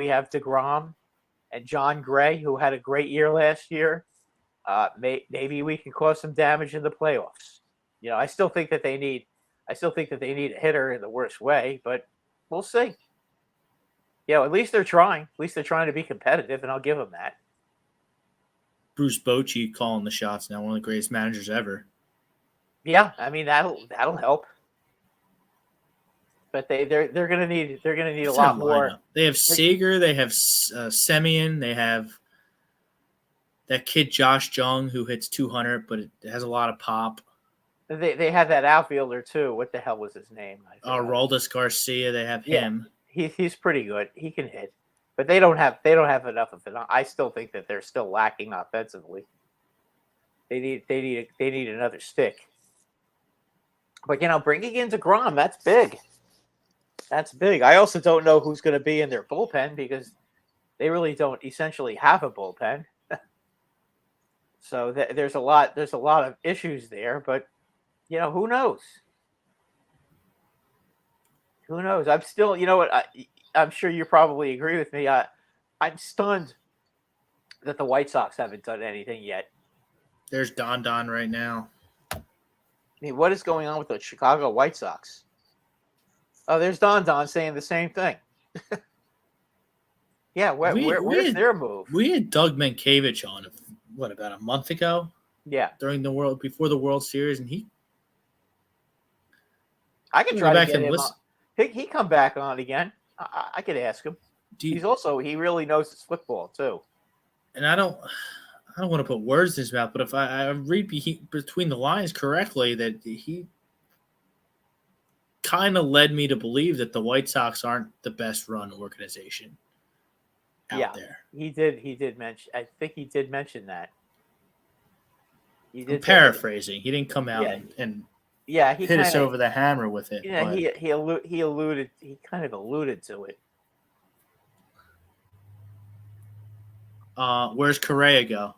have DeGrom and John Gray, who had a great year last year. Maybe we can cause some damage in the playoffs. I still think that they need a hitter in the worst way, but we'll see. At least they're trying. At least they're trying to be competitive, and I'll give them that. Bruce Bochy calling the shots now, one of the greatest managers ever. Yeah, I mean that'll help. But they're gonna need a lot more. They have Sager, they have Semyon, they have that kid Josh Jung who hits 200, but it has a lot of pop. They have that outfielder too. What the hell was his name? Roldis Garcia. They have him. He's pretty good. He can hit, but they don't have enough of it. I still think that they're still lacking offensively. They need another stick. But bringing in DeGrom, that's big. That's big. I also don't know who's going to be in their bullpen because they really don't essentially have a bullpen. So there's a lot of issues there, but who knows? Who knows? I'm still, I'm sure you probably agree with me. I'm stunned that the White Sox haven't done anything yet. There's Don right now. I mean, what is going on with the Chicago White Sox? Oh, there's Don saying the same thing. Yeah, where's their move? We had Doug Mankiewicz on, about a month ago? Yeah. Before the World Series, and I can try to get him on. He come back on again. I could ask him. He really knows his football too. And I don't want to put words in his mouth, but if I read between the lines correctly, that he kind of led me to believe that the White Sox aren't the best run organization out there. He did mention. I think he did mention that. I'm paraphrasing. He didn't come out and he hit us over the hammer with it. Yeah, he alluded. He kind of alluded to it. Where's Correa go?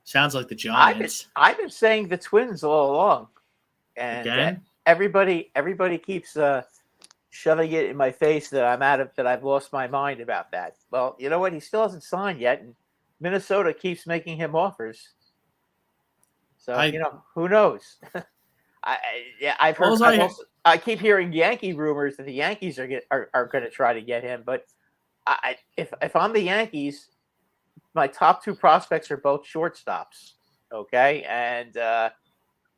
Sounds like the Giants. I've been saying the Twins all along, and everybody keeps shoving it in my face that I've lost my mind about that. Well, you know what? He still hasn't signed yet, and Minnesota keeps making him offers. So who knows? I've heard. I keep hearing Yankee rumors that the Yankees are going to try to get him. But if I'm the Yankees, my top two prospects are both shortstops. Okay, and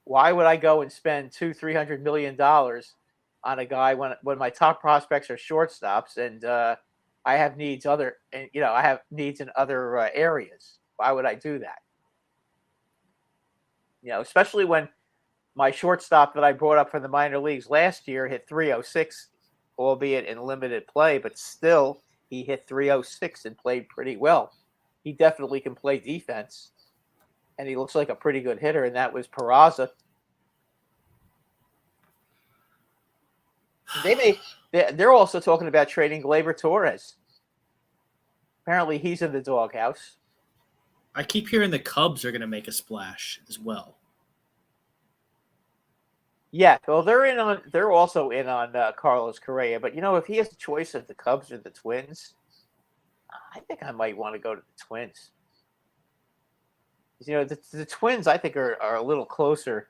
why would I go and spend $200-300 million on a guy when my top prospects are shortstops and I have needs in other areas? Why would I do that? Especially when my shortstop that I brought up from the minor leagues last year hit 306, albeit in limited play, but still he hit 306 and played pretty well. He definitely can play defense, and he looks like a pretty good hitter, and that was Peraza. They're also talking about trading Gleyber Torres. Apparently he's in the doghouse. I keep hearing the Cubs are going to make a splash as well. Yeah, well, they're also in on Carlos Correa, but if he has a choice of the Cubs or the Twins, I think I might want to go to the Twins. The Twins I think are a little closer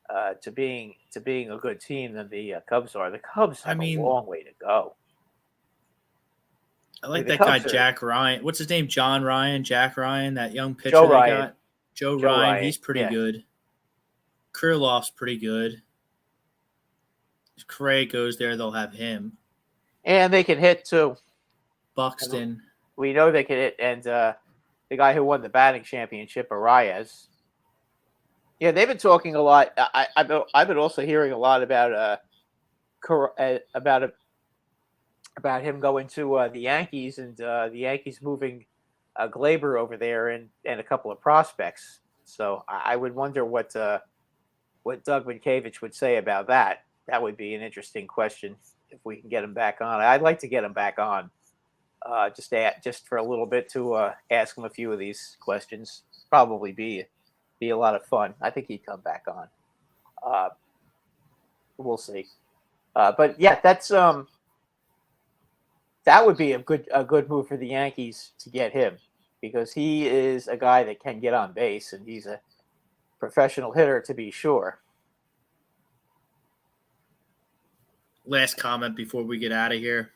to being a good team than the Cubs are. The Cubs have a long way to go. I like that guy, Jack Ryan. What's his name? John Ryan, Jack Ryan, that young pitcher Joe they Ryan. got. Joe Ryan, he's pretty good. Krylof's pretty good. If Correa goes there, they'll have him. And they can hit too. Buxton. We know they can hit, and the guy who won the batting championship, Arias. Yeah, they've been talking a lot. I've been also hearing a lot about him going to the Yankees and the Yankees moving Gleyber over there and a couple of prospects. So I would wonder what Doug Mankiewicz would say about that. That would be an interesting question if we can get him back on. I'd like to get him back on just for a little bit to ask him a few of these questions. Probably be a lot of fun. I think he'd come back on. We'll see. But yeah, that's that would be a good move for the Yankees to get him, because he is a guy that can get on base, and he's a professional hitter to be sure. Last comment before we get out of here.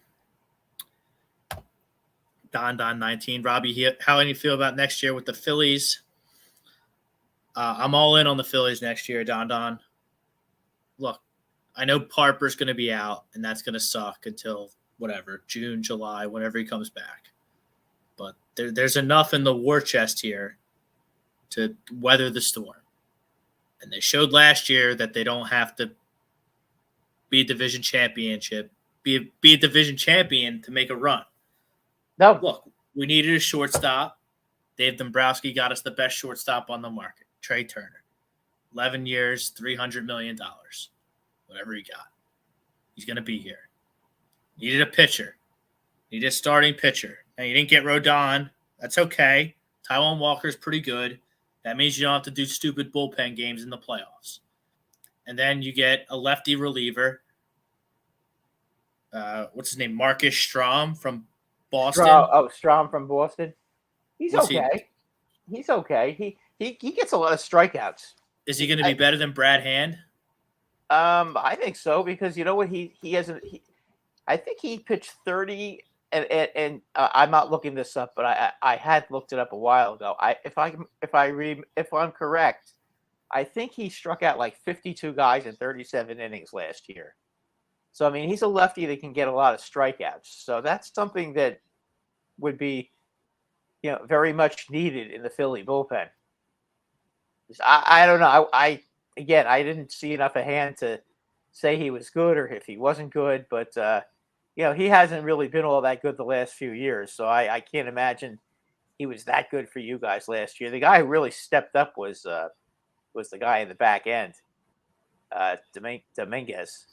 Don 19. Robbie, how do you feel about next year with the Phillies? I'm all in on the Phillies next year, Don. Look, I know Harper's going to be out, and that's going to suck until whatever, June, July, whenever he comes back. But there's enough in the war chest here to weather the storm. And they showed last year that they don't have to be a division champion to make a run. No. Look, we needed a shortstop. Dave Dombrowski got us the best shortstop on the market, Trey Turner. 11 years, $300 million. Whatever he got. He's going to be here. Needed a pitcher. Needed a starting pitcher. Now, you didn't get Rodon. That's okay. Taijuan Walker's pretty good. That means you don't have to do stupid bullpen games in the playoffs. And then you get a lefty reliever. What's his name? Marcus Strohm from Boston. Strohm from Boston. He's okay. He's okay. He gets a lot of strikeouts. Is he going to be better than Brad Hand? I think so, because you know what, he hasn't. I think he pitched 30, and I'm not looking this up, but I had looked it up a while ago. If I'm correct, I think he struck out like 52 guys in 37 innings last year. So I mean, he's a lefty that can get a lot of strikeouts. So that's something that would be, very much needed in the Philly bullpen. I don't know. I didn't see enough of Hand to say he was good or if he wasn't good, but he hasn't really been all that good the last few years. So I can't imagine he was that good for you guys last year. The guy who really stepped up was the guy in the back end, Dominguez.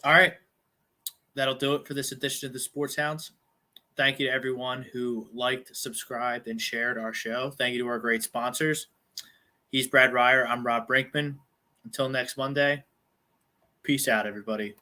All right. That'll do it for this edition of the Sports Hounds. Thank you to everyone who liked, subscribed, and shared our show. Thank you to our great sponsors. He's Brad Ryer. I'm Rob Brinkman. Until next Monday, peace out, everybody.